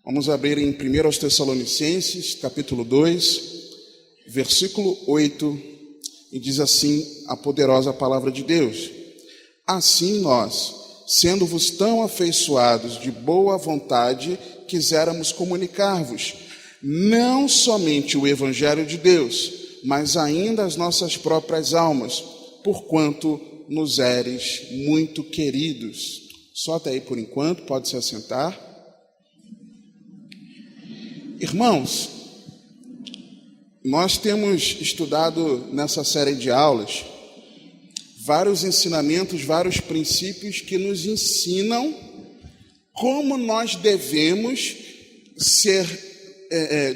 Vamos abrir em 1 aos Tessalonicenses, capítulo 2, versículo 8, e diz assim a poderosa palavra de Deus: Assim nós, sendo-vos tão afeiçoados de boa vontade, quiséramos comunicar-vos, não somente o Evangelho de Deus, mas ainda as nossas próprias almas, porquanto nos eres muito queridos. Só até aí por enquanto, pode se assentar. Irmãos, nós temos estudado nessa série de aulas vários ensinamentos, vários princípios que nos ensinam como nós devemos ser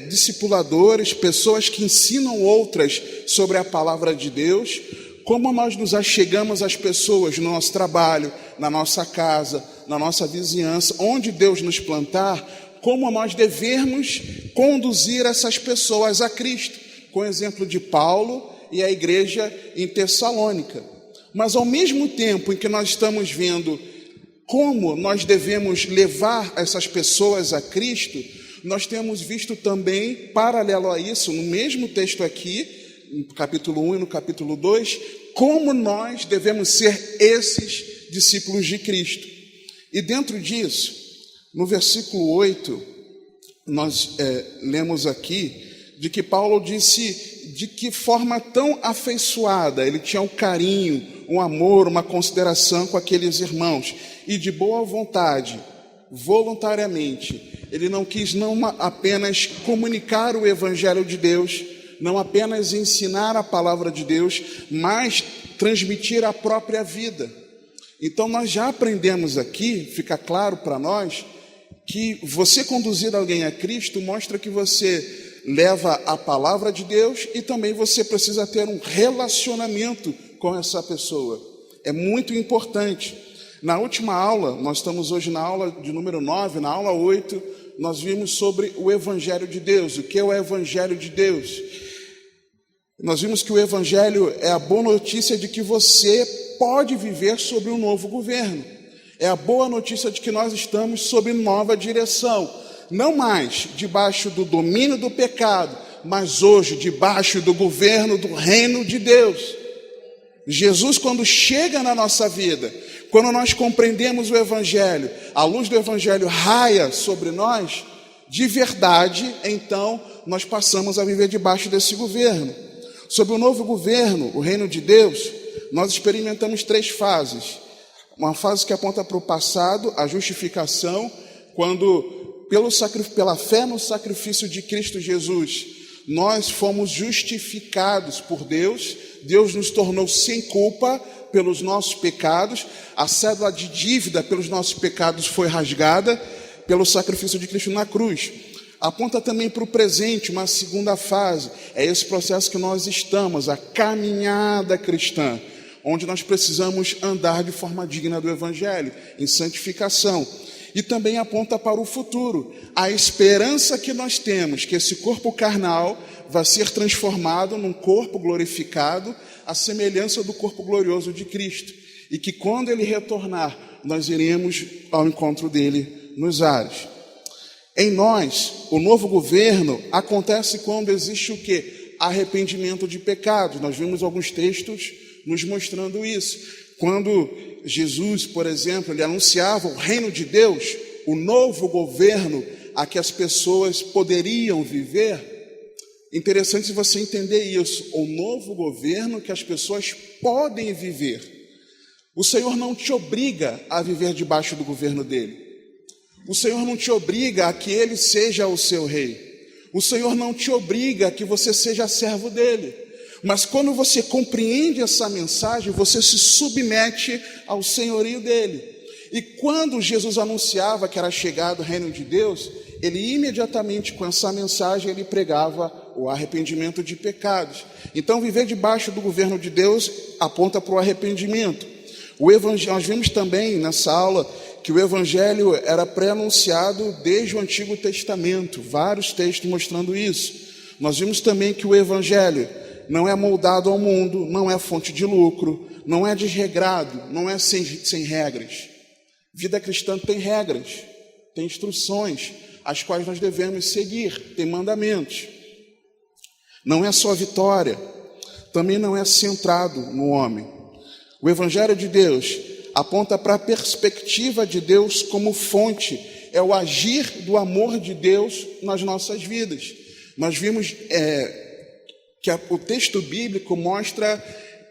discipuladores, pessoas que ensinam outras sobre a palavra de Deus, como nós nos achegamos às pessoas no nosso trabalho, na nossa casa, na nossa vizinhança, onde Deus nos plantar, como nós devemos conduzir essas pessoas a Cristo, com o exemplo de Paulo e a igreja em Tessalônica. Mas ao mesmo tempo em que nós estamos vendo como nós devemos levar essas pessoas a Cristo, nós temos visto também, paralelo a isso, no mesmo texto aqui, no capítulo 1 e no capítulo 2, como nós devemos ser esses discípulos de Cristo. E dentro disso, no versículo 8, nós lemos aqui de que Paulo disse de que forma tão afeiçoada ele tinha um carinho, um amor, uma consideração com aqueles irmãos, e de boa vontade, voluntariamente, ele não quis não apenas comunicar o Evangelho de Deus, não apenas ensinar a palavra de Deus, mas transmitir a própria vida. Então nós já aprendemos aqui, fica claro para nós, que você conduzir alguém a Cristo mostra que você leva a palavra de Deus e também você precisa ter um relacionamento com essa pessoa. É muito importante. Na última aula, nós estamos hoje na aula de número 9, na aula 8, nós vimos sobre o Evangelho de Deus. O que é o Evangelho de Deus? Nós vimos que o Evangelho é a boa notícia de que você pode viver sob um novo governo. É a boa notícia de que nós estamos sob nova direção. Não mais debaixo do domínio do pecado, mas hoje debaixo do governo do reino de Deus. Jesus, quando chega na nossa vida, quando nós compreendemos o Evangelho, a luz do Evangelho raia sobre nós, de verdade, então nós passamos a viver debaixo desse governo. Sob o novo governo, o reino de Deus, nós experimentamos 3 fases. Uma fase que aponta para o passado, a justificação, quando pela fé no sacrifício de Cristo Jesus, nós fomos justificados por Deus, Deus nos tornou sem culpa pelos nossos pecados, a cédula de dívida pelos nossos pecados foi rasgada pelo sacrifício de Cristo na cruz. Aponta também para o presente, uma segunda fase, é esse processo que nós estamos, a caminhada cristã, onde nós precisamos andar de forma digna do Evangelho, em santificação. E também aponta para o futuro, a esperança que nós temos, que esse corpo carnal vai ser transformado num corpo glorificado, à semelhança do corpo glorioso de Cristo, e que quando Ele retornar, nós iremos ao encontro dEle nos ares. Em nós, o novo governo acontece quando existe o quê? Arrependimento de pecados. Nós vimos alguns textos nos mostrando isso. Quando Jesus, por exemplo, ele anunciava o reino de Deus, o novo governo a que as pessoas poderiam viver. Interessante você entender isso, o novo governo que as pessoas podem viver. O Senhor não te obriga a viver debaixo do governo dele. O Senhor não te obriga a que Ele seja o seu rei. O Senhor não te obriga a que você seja servo dEle. Mas quando você compreende essa mensagem, você se submete ao senhorio dEle. E quando Jesus anunciava que era chegado o reino de Deus, Ele imediatamente com essa mensagem, Ele pregava o arrependimento de pecados. Então viver debaixo do governo de Deus aponta para o arrependimento. Nós vimos também nessa aula que o Evangelho era pré-anunciado desde o Antigo Testamento, vários textos mostrando isso. Nós vimos também que o Evangelho não é moldado ao mundo, não é fonte de lucro, não é desregrado, não é sem regras. Vida cristã tem regras, tem instruções. as quais nós devemos seguir, tem mandamentos. Não é só vitória, também não é centrado no homem. O Evangelho de Deus aponta para a perspectiva de Deus como fonte, é o agir do amor de Deus nas nossas vidas. Nós vimos que o texto bíblico mostra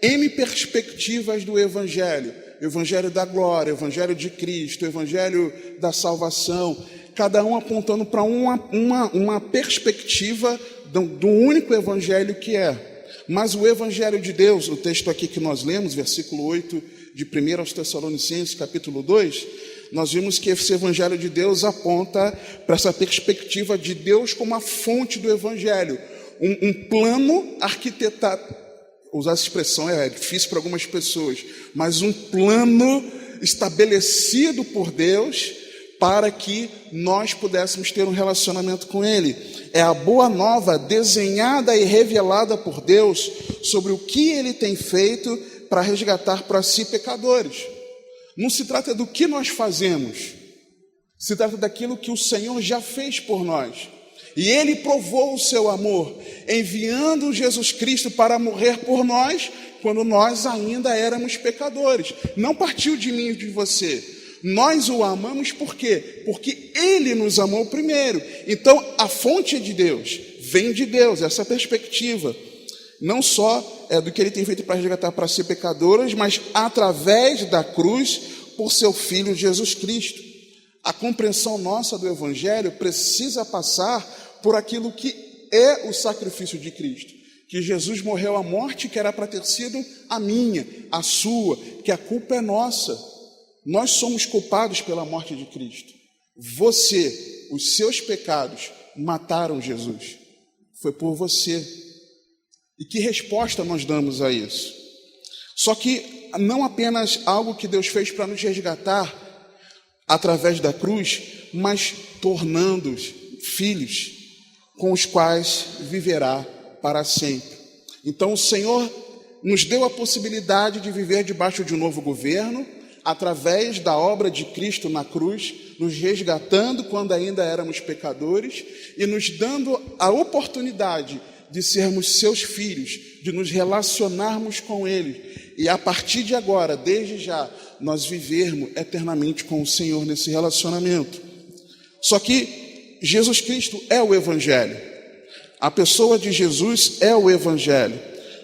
N perspectivas do Evangelho. O Evangelho da glória, o Evangelho de Cristo, o Evangelho da salvação, cada um apontando para uma perspectiva do único Evangelho que é. Mas o Evangelho de Deus, o texto aqui que nós lemos, versículo 8 de 1 aos Tessalonicenses, capítulo 2, nós vimos que esse Evangelho de Deus aponta para essa perspectiva de Deus como a fonte do Evangelho. Um plano arquitetado, usar essa expressão é difícil para algumas pessoas, mas um plano estabelecido por Deus para que nós pudéssemos ter um relacionamento com Ele. É a boa nova desenhada e revelada por Deus sobre o que Ele tem feito para resgatar para si pecadores. Não se trata do que nós fazemos, se trata daquilo que o Senhor já fez por nós. E Ele provou o seu amor, enviando Jesus Cristo para morrer por nós, quando nós ainda éramos pecadores. Não partiu de mim e de você. Nós o amamos por quê? Porque Ele nos amou primeiro. Então, a fonte é de Deus, vem de Deus, essa perspectiva. Não só do que Ele tem feito para resgatar para si pecadores, mas através da cruz, por seu Filho Jesus Cristo. A compreensão nossa do Evangelho precisa passar por aquilo que é o sacrifício de Cristo. Que Jesus morreu a morte que era para ter sido a minha, a sua, que a culpa é nossa. Nós somos culpados pela morte de Cristo. Você, os seus pecados, mataram Jesus. Foi por você. E que resposta nós damos a isso? Só que não apenas algo que Deus fez para nos resgatar através da cruz, mas tornando-os filhos com os quais viverá para sempre. Então o Senhor nos deu a possibilidade de viver debaixo de um novo governo, através da obra de Cristo na cruz, nos resgatando quando ainda éramos pecadores e nos dando a oportunidade de sermos seus filhos, de nos relacionarmos com Ele e a partir de agora, desde já, nós vivermos eternamente com o Senhor nesse relacionamento. Só que Jesus Cristo é o Evangelho. A pessoa de Jesus é o Evangelho.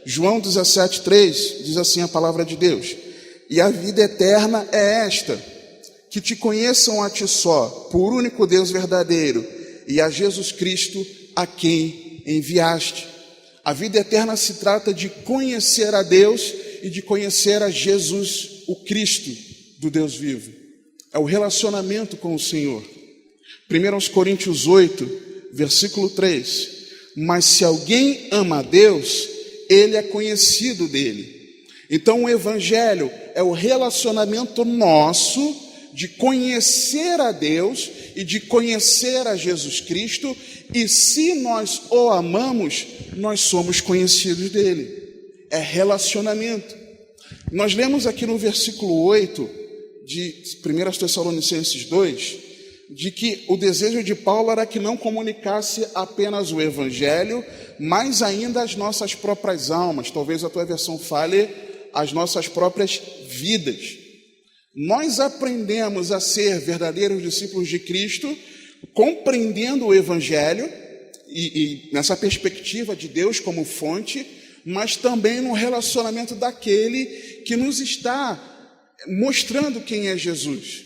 João 17,3 diz assim a palavra de Deus: e a vida eterna é esta, que te conheçam a ti só, por único Deus verdadeiro, e a Jesus Cristo a quem enviaste. A vida eterna se trata de conhecer a Deus e de conhecer a Jesus, o Cristo do Deus vivo. É o relacionamento com o Senhor. 1 Coríntios 8, versículo 3. Mas se alguém ama a Deus, ele é conhecido dele. Então o Evangelho é o relacionamento nosso de conhecer a Deus e de conhecer a Jesus Cristo, e se nós o amamos, nós somos conhecidos dele. É relacionamento. Nós lemos aqui no versículo 8 de 1 Tessalonicenses 2, de que o desejo de Paulo era que não comunicasse apenas o Evangelho, mas ainda as nossas próprias almas. Talvez a tua versão fale as nossas próprias vidas. Nós aprendemos a ser verdadeiros discípulos de Cristo, compreendendo o Evangelho, e nessa perspectiva de Deus como fonte, mas também no relacionamento daquele que nos está mostrando quem é Jesus.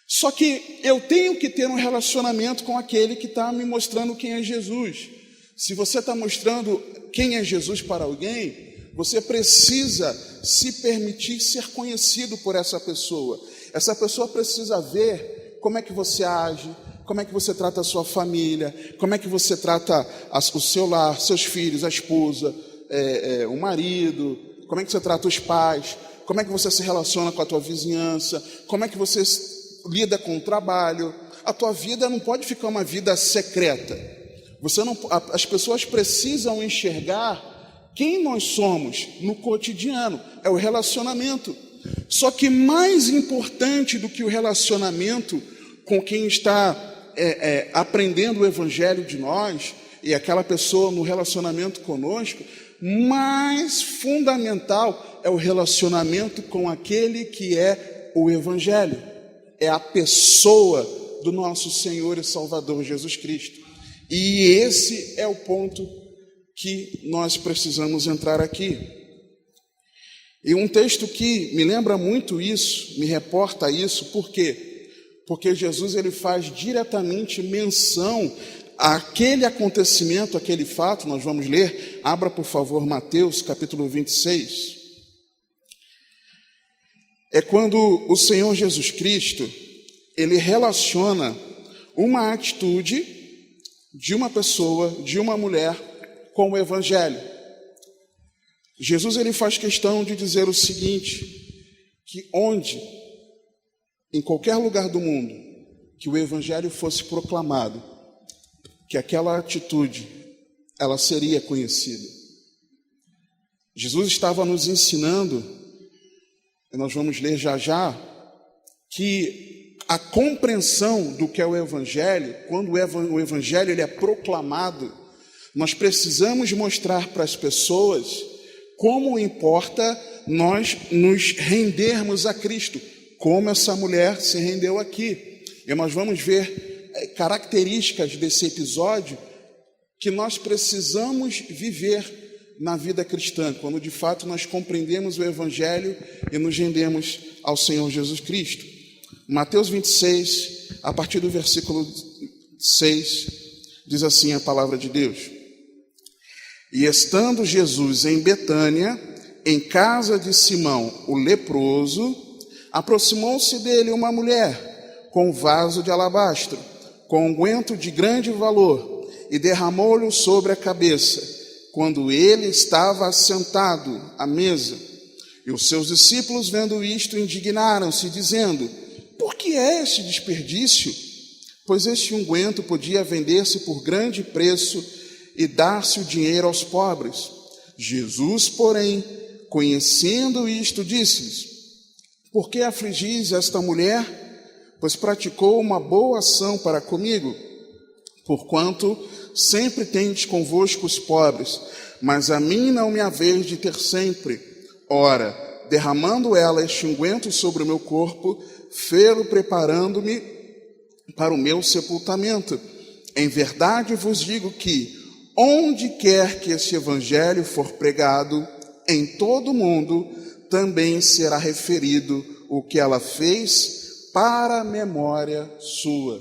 Só que eu tenho que ter um relacionamento com aquele que está me mostrando quem é Jesus. Se você está mostrando quem é Jesus para alguém, você precisa se permitir ser conhecido por essa pessoa. Essa pessoa precisa ver como é que você age, como é que você trata a sua família, como é que você trata o seu lar, seus filhos, a esposa, o marido, como é que você trata os pais, como é que você se relaciona com a tua vizinhança, como é que você lida com o trabalho. A tua vida não pode ficar uma vida secreta. As pessoas precisam enxergar quem nós somos no cotidiano. É o relacionamento. Só que mais importante do que o relacionamento com quem está aprendendo o evangelho de nós, e aquela pessoa no relacionamento conosco, mais fundamental é o relacionamento com aquele que é o evangelho. É a pessoa do nosso Senhor e Salvador Jesus Cristo. E esse é o ponto que nós precisamos entrar aqui. E um texto que me lembra muito isso, me reporta isso, por quê? Porque Jesus ele faz diretamente menção àquele acontecimento, aquele fato. Nós vamos ler, abra por favor Mateus capítulo 26. É quando o Senhor Jesus Cristo, ele relaciona uma atitude de uma pessoa, de uma mulher, com o evangelho. Jesus ele faz questão de dizer o seguinte, que onde, em qualquer lugar do mundo, que o evangelho fosse proclamado, que aquela atitude, ela seria conhecida. Jesus estava nos ensinando, e nós vamos ler já já, que a compreensão do que é o evangelho, quando o evangelho ele é proclamado, nós precisamos mostrar para as pessoas como importa nós nos rendermos a Cristo, como essa mulher se rendeu aqui. E nós vamos ver características desse episódio que nós precisamos viver na vida cristã, quando de fato nós compreendemos o evangelho e nos rendemos ao Senhor Jesus Cristo. Mateus 26, a partir do versículo 6, diz assim a palavra de Deus: E estando Jesus em Betânia, em casa de Simão, o leproso, aproximou-se dele uma mulher com um vaso de alabastro, com unguento de grande valor, e derramou-lhe sobre a cabeça, quando ele estava assentado à mesa. E os seus discípulos, vendo isto, indignaram-se, dizendo: Por que é este desperdício? Pois este unguento podia vender-se por grande preço e dar-se o dinheiro aos pobres. Jesus, porém, conhecendo isto, disse-lhes: Por que afligis esta mulher? Pois praticou uma boa ação para comigo. Porquanto sempre tendes convosco os pobres, mas a mim não me haveis de ter sempre. Ora, derramando ela este unguento sobre o meu corpo, fê-lo preparando-me para o meu sepultamento. Em verdade vos digo que, onde quer que este evangelho for pregado, em todo o mundo, também será referido o que ela fez para a memória sua.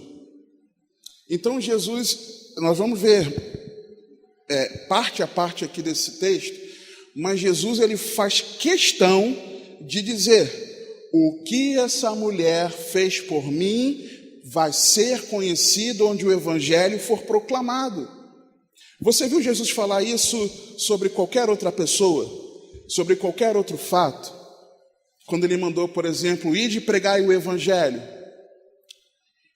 Então Jesus, nós vamos ver parte a parte aqui desse texto, mas Jesus ele faz questão de dizer: o que essa mulher fez por mim vai ser conhecido onde o evangelho for proclamado. Você viu Jesus falar isso sobre qualquer outra pessoa, sobre qualquer outro fato? Quando ele mandou, por exemplo, ide pregai o evangelho,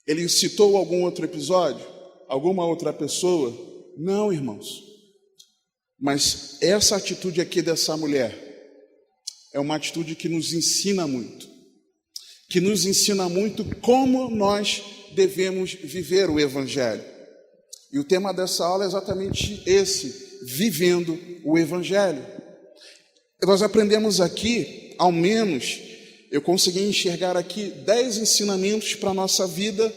ele citou algum outro episódio? Alguma outra pessoa? Não, irmãos. Mas essa atitude aqui dessa mulher é uma atitude que nos ensina muito. Que nos ensina muito como nós devemos viver o evangelho. E o tema dessa aula é exatamente esse: vivendo o evangelho. Nós aprendemos aqui, ao menos, eu consegui enxergar aqui 10 ensinamentos para a nossa vida,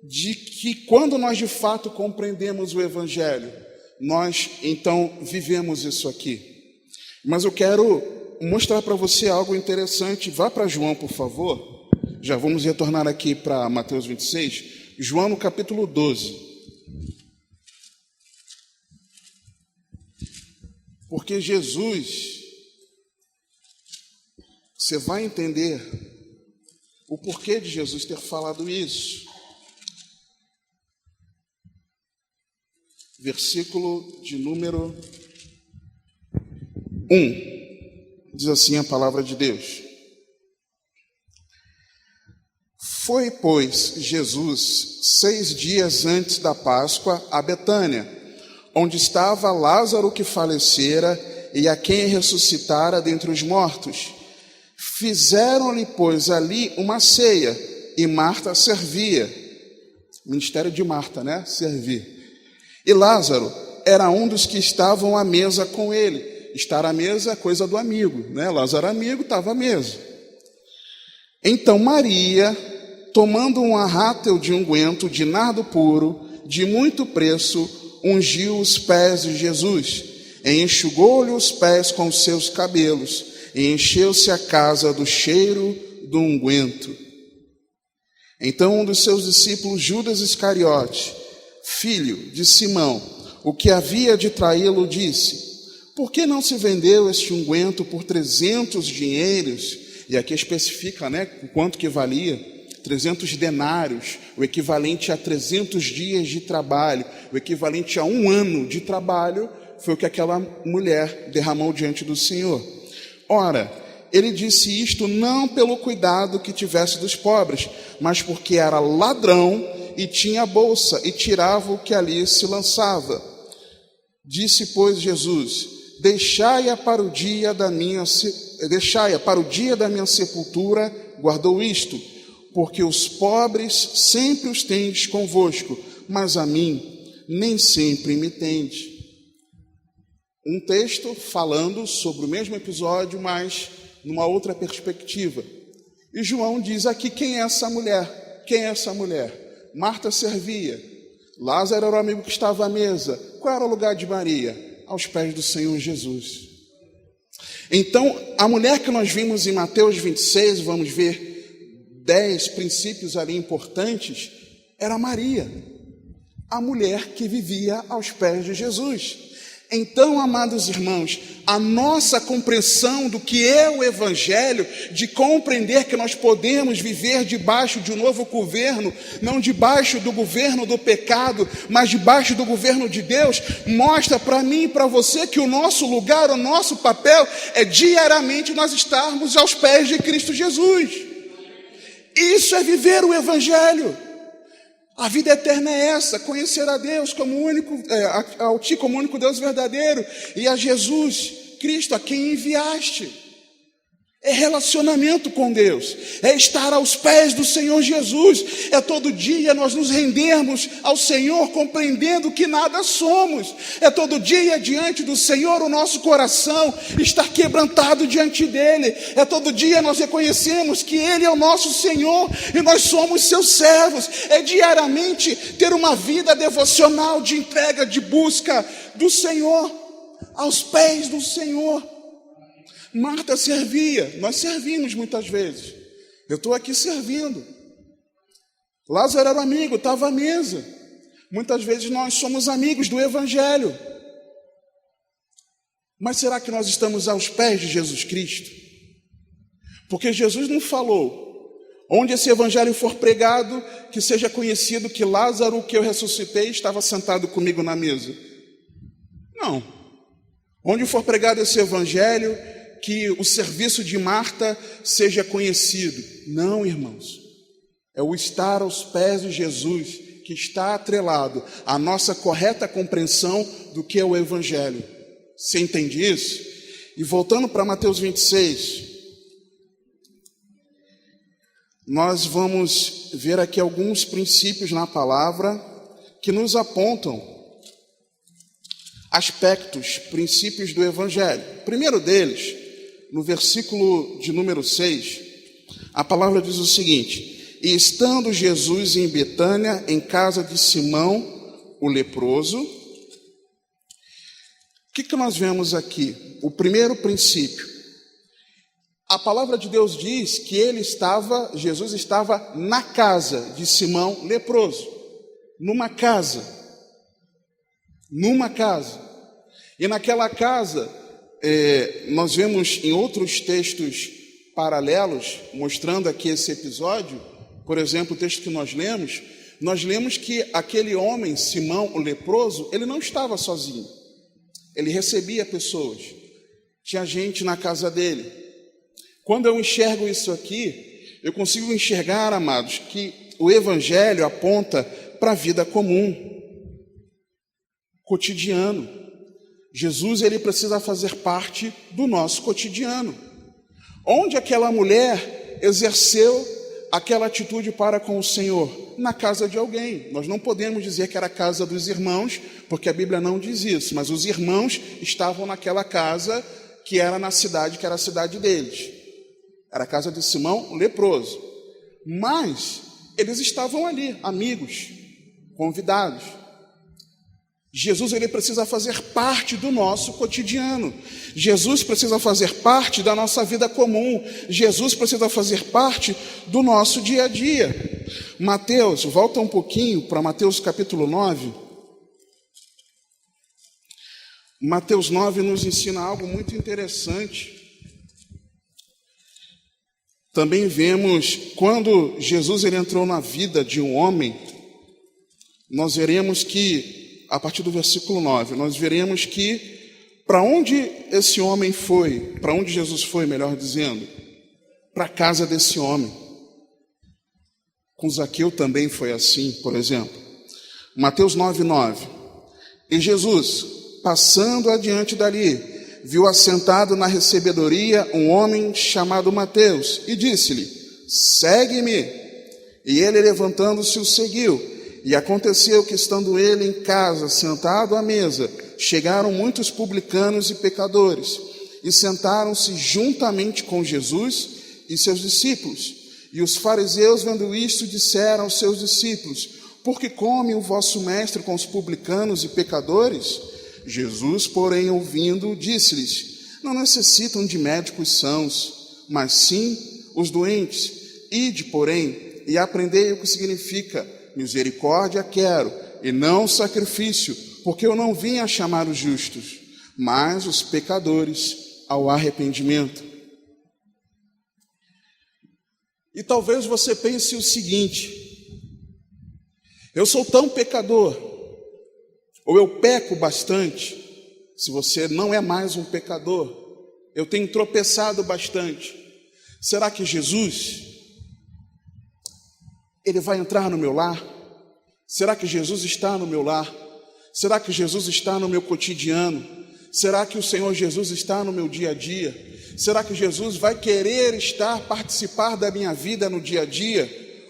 de que quando nós de fato compreendemos o evangelho, nós então vivemos isso aqui. Mas eu quero mostrar para você algo interessante. Vá para João, por favor. Já vamos retornar aqui para Mateus 26. João no capítulo 12. Porque Jesus, você vai entender o porquê de Jesus ter falado isso. Versículo de número 1. Diz assim a palavra de Deus: Foi, pois, Jesus 6 dias antes da Páscoa a Betânia, onde estava Lázaro que falecera e a quem ressuscitara dentre os mortos. Fizeram-lhe, pois, ali uma ceia, e Marta servia. Ministério de Marta, né? Servir. E Lázaro era um dos que estavam à mesa com ele. Estar à mesa é coisa do amigo, né? Lázaro amigo, estava à mesa. Então Maria, tomando um arrátel de unguento de nardo puro, de muito preço, ungiu os pés de Jesus, e enxugou-lhe os pés com os seus cabelos, e encheu-se a casa do cheiro do unguento. Então um dos seus discípulos, Judas Iscariote, filho de Simão, o que havia de traí-lo, disse: por que não se vendeu este unguento por 300 dinheiros? E aqui especifica, né, quanto que valia. 300 denários, o equivalente a 300 dias de trabalho, o equivalente a 1 ano de trabalho, foi o que aquela mulher derramou diante do Senhor. Ora, ele disse isto não pelo cuidado que tivesse dos pobres, mas porque era ladrão e tinha bolsa e tirava o que ali se lançava. Disse, pois, Jesus: deixai-a para o dia da minha sepultura, guardou isto, porque os pobres sempre os tendes convosco, mas a mim nem sempre me tendes. Um texto falando sobre o mesmo episódio, mas numa outra perspectiva. E João diz aqui: quem é essa mulher? Quem é essa mulher? Marta servia, Lázaro era o amigo que estava à mesa. Qual era o lugar de Maria? Aos pés do Senhor Jesus. Então, a mulher que nós vimos em Mateus 26, vamos ver 10 princípios ali importantes, era Maria, a mulher que vivia aos pés de Jesus. Então, amados irmãos, a nossa compreensão do que é o Evangelho, de compreender que nós podemos viver debaixo de um novo governo, não debaixo do governo do pecado, mas debaixo do governo de Deus, mostra para mim e para você que o nosso lugar, o nosso papel é diariamente nós estarmos aos pés de Cristo Jesus. Isso é viver o Evangelho. A vida eterna é essa: conhecer a Deus como único, ao Ti como único Deus verdadeiro, e a Jesus Cristo a quem enviaste. É relacionamento com Deus, é estar aos pés do Senhor Jesus, é todo dia nós nos rendermos ao Senhor, compreendendo que nada somos, é todo dia diante do Senhor o nosso coração estar quebrantado diante dEle, é todo dia nós reconhecemos que Ele é o nosso Senhor e nós somos seus servos, é diariamente ter uma vida devocional de entrega, de busca do Senhor, aos pés do Senhor. Marta servia, nós servimos muitas vezes. Eu estou aqui servindo. Lázaro era amigo, estava à mesa. Muitas vezes nós somos amigos do Evangelho. Mas será que nós estamos aos pés de Jesus Cristo? Porque Jesus não falou: onde esse Evangelho for pregado, que seja conhecido que Lázaro, que eu ressuscitei, estava sentado comigo na mesa. Não. Onde for pregado esse Evangelho, que o serviço de Marta seja conhecido. Não, irmãos. É o estar aos pés de Jesus que está atrelado à nossa correta compreensão do que é o Evangelho. Você entende isso? E voltando para Mateus 26, nós vamos ver aqui alguns princípios na palavra que nos apontam aspectos, princípios do Evangelho. O primeiro deles, no versículo de número 6, a palavra diz o seguinte: e estando Jesus em Betânia, em casa de Simão, o leproso. O que nós vemos aqui? O primeiro princípio. A palavra de Deus diz que Jesus estava na casa de Simão leproso. Numa casa. Numa casa. E naquela casa, nós vemos em outros textos paralelos, mostrando aqui esse episódio, por exemplo, o texto que nós lemos que aquele homem, Simão, o leproso, ele não estava sozinho. Ele recebia pessoas. Tinha gente na casa dele. Quando eu enxergo isso aqui, eu consigo enxergar, amados, que o Evangelho aponta para a vida comum, cotidiano. Jesus, ele precisa fazer parte do nosso cotidiano. Onde aquela mulher exerceu aquela atitude para com o Senhor? na casa de alguém. Nós não podemos dizer que era a casa dos irmãos, porque a Bíblia não diz isso, mas os irmãos estavam naquela casa que era na cidade, que era a cidade deles. Era a casa de Simão, leproso. Mas eles estavam ali, amigos, convidados. Jesus, ele precisa fazer parte do nosso cotidiano. Jesus precisa fazer parte da nossa vida comum. Jesus precisa fazer parte do nosso dia a dia. Mateus, volta um pouquinho para Mateus capítulo 9. Mateus 9 nos ensina algo muito interessante. Também vemos, quando Jesus ele entrou na vida de um homem, nós veremos que, a partir do versículo 9, nós veremos que para onde esse homem foi, para onde Jesus foi, melhor dizendo, para a casa desse homem. Com Zaqueu também foi assim, por exemplo. Mateus 9:9. E Jesus, passando adiante dali, viu assentado na recebedoria um homem chamado Mateus e disse-lhe: segue-me. E ele, levantando-se, o seguiu. E aconteceu que, estando ele em casa, sentado à mesa, chegaram muitos publicanos e pecadores, e sentaram-se juntamente com Jesus e seus discípulos. E os fariseus, vendo isto, disseram aos seus discípulos: por que come o vosso mestre com os publicanos e pecadores? Jesus, porém, ouvindo, disse-lhes: não necessitam de médicos sãos, mas sim os doentes. Ide, porém, e aprendei o que significa: misericórdia quero, e não sacrifício, porque eu não vim a chamar os justos, mas os pecadores ao arrependimento. E talvez você pense o seguinte: eu sou tão pecador, ou eu peco bastante. Se você não é mais um pecador, eu tenho tropeçado bastante. Será que Jesus, ele vai entrar no meu lar? Será que Jesus está no meu lar? Será que Jesus está no meu cotidiano? Será que o Senhor Jesus está no meu dia a dia? Será que Jesus vai querer participar da minha vida no dia a dia?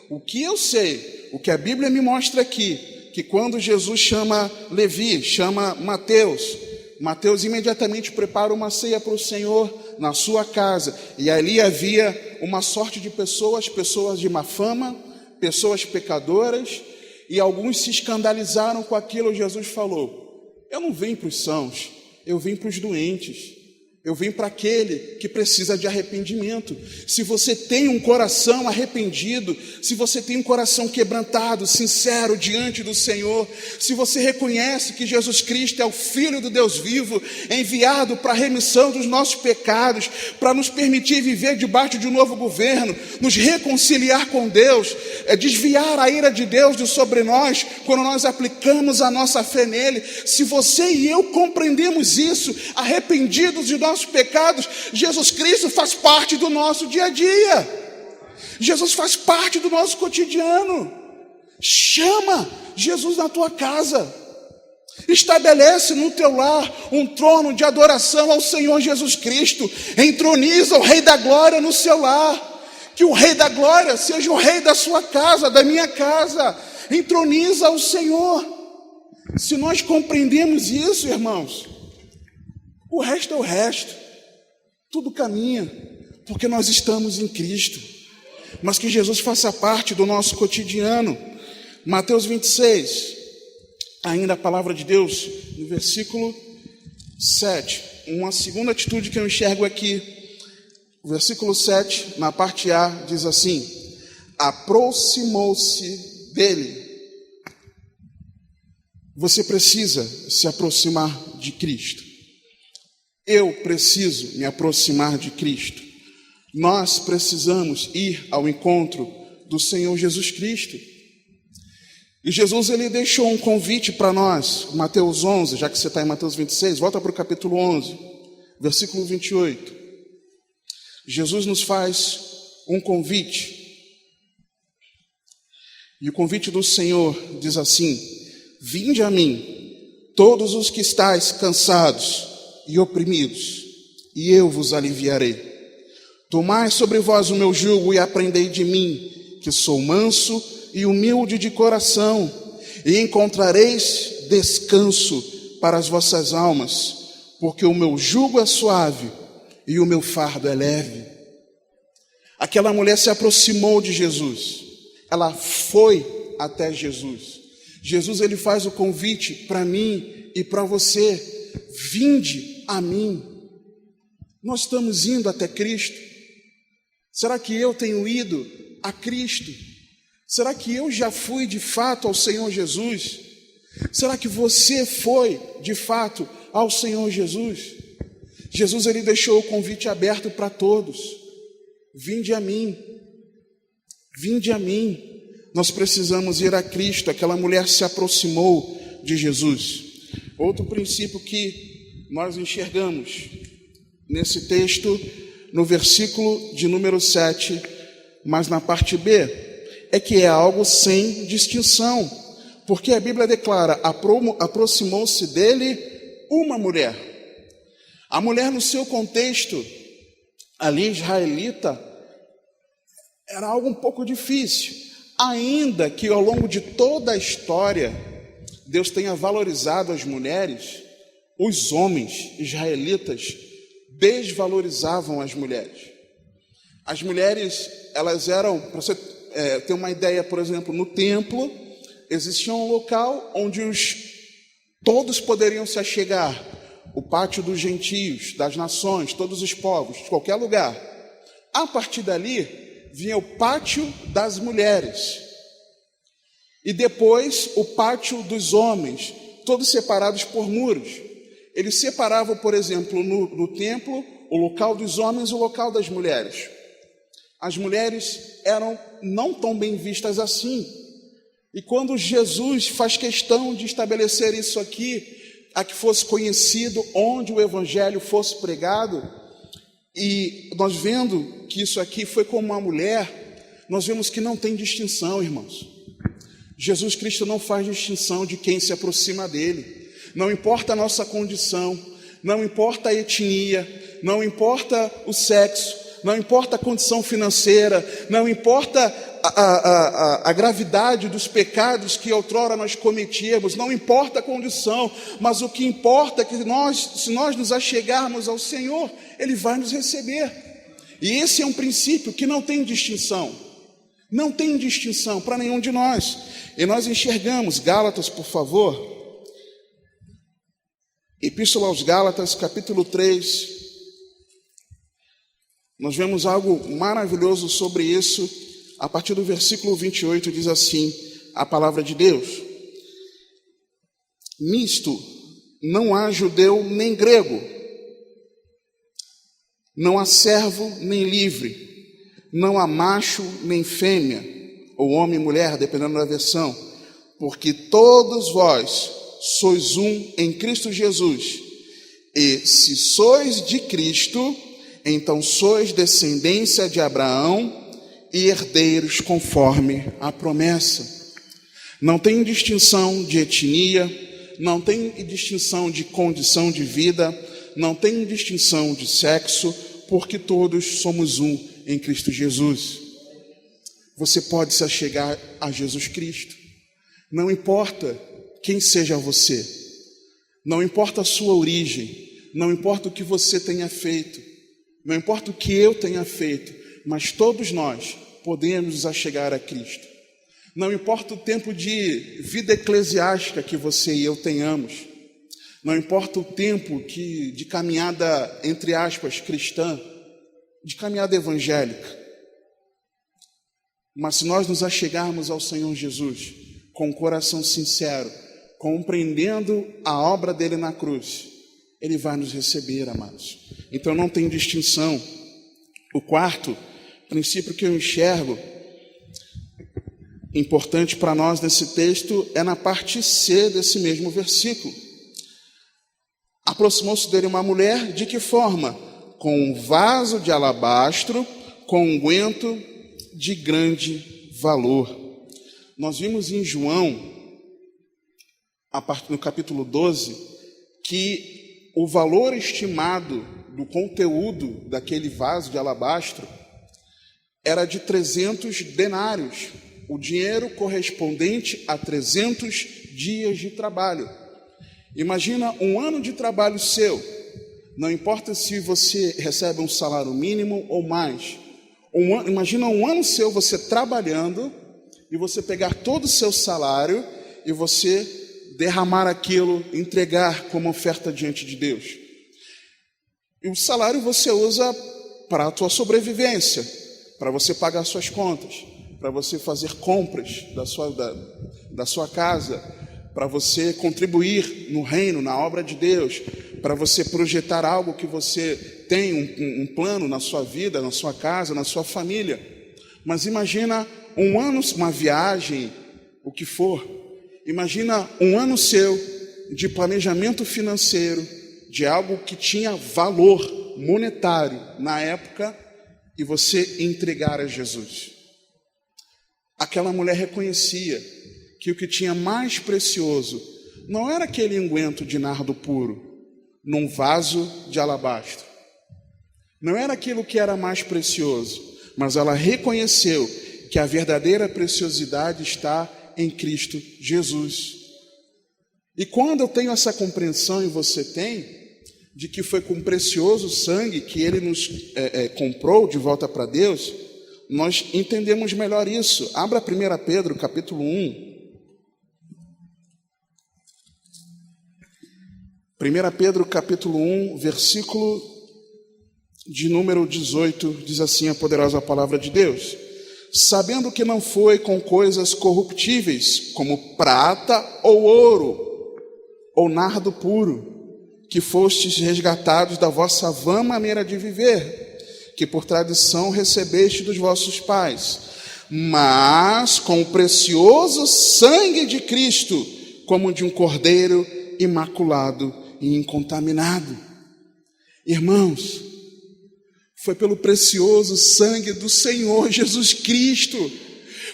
O que eu sei, o que a Bíblia me mostra aqui, que quando Jesus chama Levi, chama Mateus imediatamente prepara uma ceia para o Senhor na sua casa. E ali havia uma sorte de pessoas de má fama, pessoas pecadoras, e alguns se escandalizaram com aquilo. Jesus falou: eu não vim para os sãos, eu vim para os doentes. Eu vim para aquele que precisa de arrependimento. Se você tem um coração arrependido, se você tem um coração quebrantado, sincero diante do Senhor, se você reconhece que Jesus Cristo é o Filho do Deus vivo, enviado para a remissão dos nossos pecados, para nos permitir viver debaixo de um novo governo, nos reconciliar com Deus, desviar a ira de Deus de sobre nós, quando nós aplicamos a nossa fé nele. Se você e eu compreendemos isso, arrependidos de nossos pecados, Jesus Cristo faz parte do nosso dia a dia. Jesus faz parte do nosso cotidiano. Chama Jesus na tua casa. Estabelece no teu lar um trono de adoração ao Senhor Jesus Cristo. Entroniza o Rei da Glória no seu lar. Que o Rei da Glória seja o Rei da sua casa, da minha casa. Entroniza o Senhor. Se nós compreendemos isso, irmãos, o resto é o resto, tudo caminha, porque nós estamos em Cristo. Mas que Jesus faça parte do nosso cotidiano. Mateus 26, ainda a palavra de Deus, no versículo 7, uma segunda atitude que eu enxergo aqui. O versículo 7, na parte A, diz assim: aproximou-se dele. Você precisa se aproximar de Cristo. Eu preciso me aproximar de Cristo. Nós precisamos ir ao encontro do Senhor Jesus Cristo. E Jesus, ele deixou um convite para nós. Mateus 11, já que você está em Mateus 26, volta para o capítulo 11, versículo 28. Jesus nos faz um convite. E o convite do Senhor diz assim: vinde a mim, todos os que estáis cansados e oprimidos, e eu vos aliviarei. Tomai sobre vós o meu jugo e aprendei de mim, que sou manso e humilde de coração, e encontrareis descanso para as vossas almas, porque o meu jugo é suave e o meu fardo é leve. Aquela mulher se aproximou de Jesus, ela foi até Jesus. Jesus, ele faz o convite para mim e para você: vinde a mim. Nós estamos indo até Cristo. Será que eu tenho ido a Cristo? Será que eu já fui de fato ao Senhor Jesus? Será que você foi de fato ao Senhor Jesus? Jesus, ele deixou o convite aberto para todos: vinde a mim, vinde a mim. Nós precisamos ir a Cristo. Aquela mulher se aproximou de Jesus. Outro princípio que nós enxergamos nesse texto, no versículo de número 7, mas na parte B, é que é algo sem distinção, porque a Bíblia declara: aproximou-se dele uma mulher. A mulher, no seu contexto ali israelita, era algo um pouco difícil, ainda que ao longo de toda a história Deus tenha valorizado as mulheres. Os homens israelitas desvalorizavam as mulheres. As mulheres, elas eram, para você ter uma ideia, por exemplo, no templo existia um local onde todos poderiam se achegar, o pátio dos gentios, das nações, todos os povos, de qualquer lugar. A partir dali vinha o pátio das mulheres e depois o pátio dos homens, todos separados por muros. Eles separavam, por exemplo, no templo, o local dos homens e o local das mulheres. As mulheres eram não tão bem vistas assim. E quando Jesus faz questão de estabelecer isso aqui, a que fosse conhecido, onde o evangelho fosse pregado, e nós vendo que isso aqui foi como uma mulher, nós vemos que não tem distinção, irmãos. Jesus Cristo não faz distinção de quem se aproxima dele. Não importa a nossa condição, não importa a etnia, não importa o sexo, não importa a condição financeira, não importa a gravidade dos pecados que outrora nós cometíamos, não importa a condição, mas o que importa é que se nós nos achegarmos ao Senhor, Ele vai nos receber. E esse é um princípio que não tem distinção, não tem distinção para nenhum de nós. E nós enxergamos, Gálatas, por favor, Epístola aos Gálatas, capítulo 3, nós vemos algo maravilhoso sobre isso. A partir do versículo 28 diz assim a palavra de Deus: nisto não há judeu nem grego, não há servo nem livre, não há macho nem fêmea, ou homem e mulher, dependendo da versão, porque todos vós sois um em Cristo Jesus, e se sois de Cristo, então sois descendência de Abraão e herdeiros conforme a promessa. Não tem distinção de etnia, não tem distinção de condição de vida, não tem distinção de sexo, porque todos somos um em Cristo Jesus. Você pode se achegar a Jesus Cristo, não importa quem seja você, não importa a sua origem, não importa o que você tenha feito, não importa o que eu tenha feito, mas todos nós podemos nos achegar a Cristo. Não importa o tempo de vida eclesiástica que você e eu tenhamos, não importa o tempo de caminhada, entre aspas, cristã, de caminhada evangélica, mas se nós nos achegarmos ao Senhor Jesus com um coração sincero, compreendendo a obra dele na cruz, ele vai nos receber, amados. Então não tem distinção. O quarto princípio que eu enxergo importante para nós nesse texto é na parte C desse mesmo versículo. Aproximou-se dele uma mulher, de que forma? Com um vaso de alabastro, com unguento de grande valor. Nós vimos em João, no capítulo 12, que o valor estimado do conteúdo daquele vaso de alabastro era de 300 denários. o dinheiro correspondente a 300 dias de trabalho. Imagina um ano de trabalho seu, não importa se você recebe um salário mínimo ou mais. Imagina um ano seu você trabalhando e você pegar todo o seu salário e você derramar aquilo, entregar como oferta diante de Deus. E o salário você usa para a tua sobrevivência, para você pagar suas contas, para você fazer compras da sua casa, para você contribuir no reino, na obra de Deus, para você projetar algo que você tem, um plano na sua vida, na sua casa, na sua família. Mas imagina um ano, uma viagem, o que for. Imagina um ano seu de planejamento financeiro, de algo que tinha valor monetário na época, e você entregar a Jesus. Aquela mulher reconhecia que o que tinha mais precioso não era aquele unguento de nardo puro num vaso de alabastro. Não era aquilo que era mais precioso, mas ela reconheceu que a verdadeira preciosidade está em Cristo Jesus. E quando eu tenho essa compreensão, e você tem, de que foi com precioso sangue que Ele nos comprou de volta para Deus, nós entendemos melhor isso. Abra 1 Pedro, capítulo 1. 1 Pedro, capítulo 1, versículo de número 18, diz assim a poderosa palavra de Deus: sabendo que não foi com coisas corruptíveis, como prata ou ouro, ou nardo puro, que fostes resgatados da vossa vã maneira de viver, que por tradição recebeste dos vossos pais, mas com o precioso sangue de Cristo, como de um cordeiro imaculado e incontaminado. Irmãos, foi pelo precioso sangue do Senhor Jesus Cristo,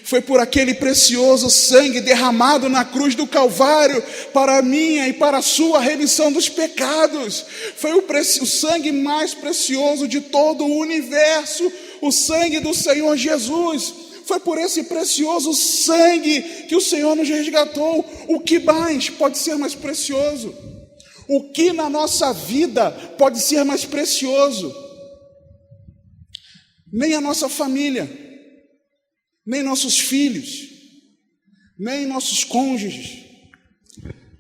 foi por aquele precioso sangue derramado na cruz do Calvário, para a minha e para a sua remissão dos pecados. Foi o sangue mais precioso de todo o universo, o sangue do Senhor Jesus. Foi por esse precioso sangue que o Senhor nos resgatou. O que mais pode ser mais precioso? O que na nossa vida pode ser mais precioso? Nem a nossa família, nem nossos filhos, nem nossos cônjuges,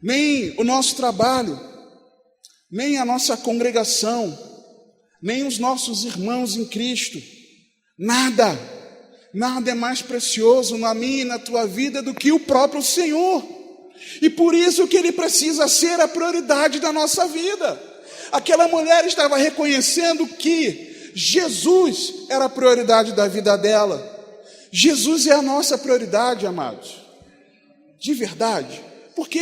nem o nosso trabalho, nem a nossa congregação, nem os nossos irmãos em Cristo. Nada é mais precioso na minha e na tua vida do que o próprio Senhor. E por isso que Ele precisa ser a prioridade da nossa vida. Aquela mulher estava reconhecendo que Jesus era a prioridade da vida dela. Jesus é a nossa prioridade, amados. De verdade. Porque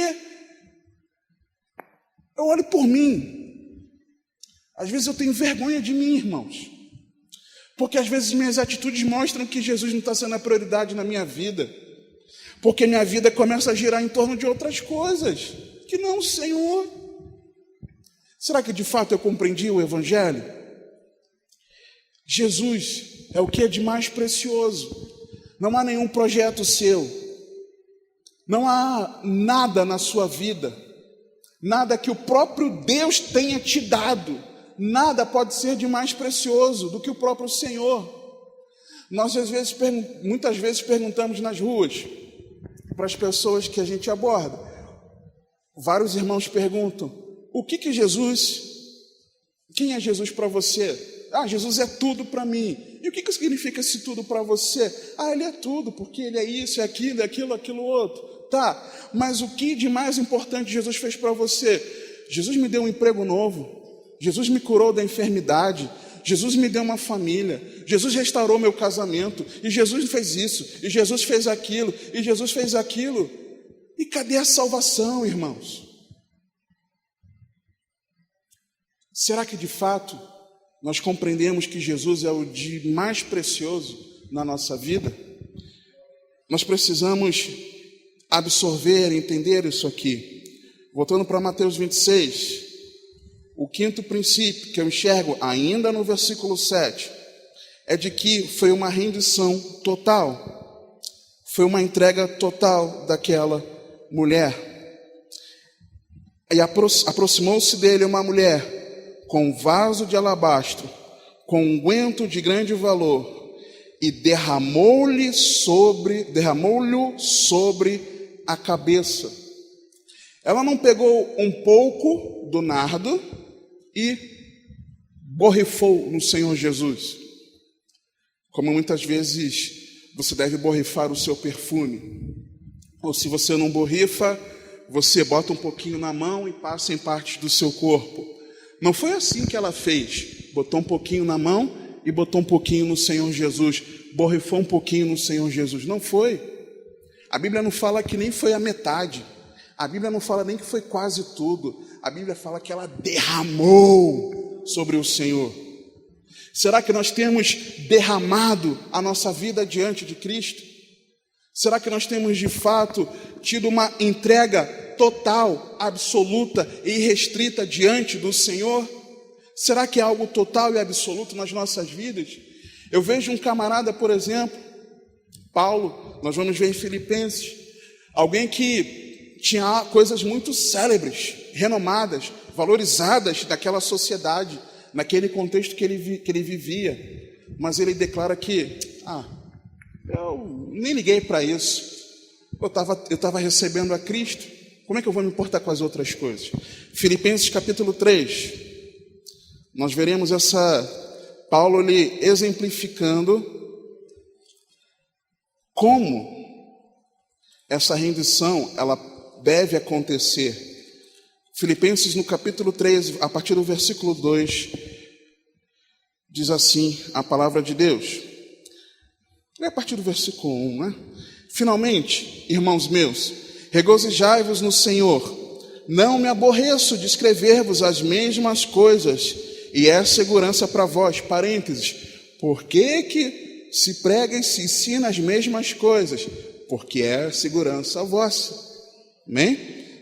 eu olho por mim. Às vezes eu tenho vergonha de mim, irmãos. Porque às vezes minhas atitudes mostram que Jesus não está sendo a prioridade na minha vida. Porque minha vida começa a girar em torno de outras coisas, que não o Senhor. Será que de fato eu compreendi o Evangelho? Jesus é o que é de mais precioso. Não há nenhum projeto seu, não há nada na sua vida, nada que o próprio Deus tenha te dado, nada pode ser de mais precioso do que o próprio Senhor. Nós muitas vezes perguntamos nas ruas, para as pessoas que a gente aborda, vários irmãos perguntam: quem é Jesus para você? Jesus é tudo para mim. E o que significa esse tudo para você? Ele é tudo, porque Ele é isso, é aquilo outro. Tá, mas o que de mais importante Jesus fez para você? Jesus me deu um emprego novo, Jesus me curou da enfermidade, Jesus me deu uma família, Jesus restaurou meu casamento, e Jesus fez isso, e Jesus fez aquilo, e Jesus fez aquilo. E cadê a salvação, irmãos? Será que de fato nós compreendemos que Jesus é o de mais precioso na nossa vida? Nós precisamos absorver, entender isso aqui. Voltando para Mateus 26, o quinto princípio que eu enxergo ainda no versículo 7 é de que foi uma rendição total. Foi uma entrega total daquela mulher. E aproximou-se dele uma mulher com um vaso de alabastro, com um unguento de grande valor, e derramou-lhe sobre a cabeça. Ela não pegou um pouco do nardo e borrifou no Senhor Jesus, como muitas vezes você deve borrifar o seu perfume. Ou se você não borrifa, você bota um pouquinho na mão e passa em partes do seu corpo. Não foi assim que ela fez. Botou um pouquinho na mão e botou um pouquinho no Senhor Jesus. Borrifou um pouquinho no Senhor Jesus. Não foi. A Bíblia não fala que nem foi a metade. A Bíblia não fala nem que foi quase tudo. A Bíblia fala que ela derramou sobre o Senhor. Será que nós temos derramado a nossa vida diante de Cristo? Será que nós temos de fato tido uma entrega total, absoluta e irrestrita diante do Senhor? Será que é algo total e absoluto nas nossas vidas? Eu vejo um camarada, por exemplo, Paulo, nós vamos ver em Filipenses, alguém que tinha coisas muito célebres, renomadas, valorizadas daquela sociedade, naquele contexto que ele vivia, mas ele declara que, eu nem liguei para isso, eu estava recebendo a Cristo, como é que eu vou me importar com as outras coisas? Filipenses capítulo 3, nós veremos Paulo ele exemplificando como essa rendição ela deve acontecer. Filipenses no capítulo 3, a partir do versículo 2, diz assim a palavra de Deus. É a partir do versículo 1, né? Finalmente, irmãos meus, regozijai-vos no Senhor. Não me aborreço de escrever-vos as mesmas coisas, e é segurança para vós. Parênteses. Por que se prega e se ensina as mesmas coisas? Porque é segurança vossa. Amém?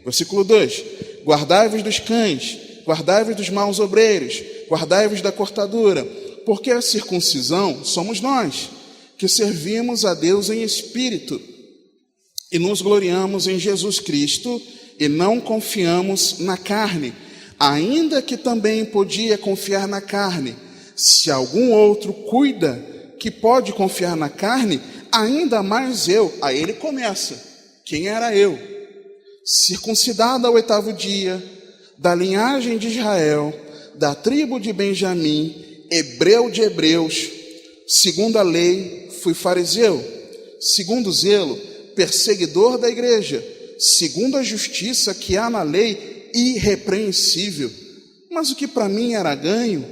Versículo 2. Guardai-vos dos cães, guardai-vos dos maus obreiros, guardai-vos da cortadura, porque a circuncisão somos nós, que servimos a Deus em espírito, e nos gloriamos em Jesus Cristo, e não confiamos na carne, ainda que também podia confiar na carne. Se algum outro cuida que pode confiar na carne, ainda mais eu. Aí ele começa. Quem era eu? Circuncidado ao 8º dia, da linhagem de Israel, da tribo de Benjamim, hebreu de hebreus, segundo a lei, fui fariseu, segundo o zelo, perseguidor da igreja, segundo a justiça que há na lei, irrepreensível. Mas o que para mim era ganho,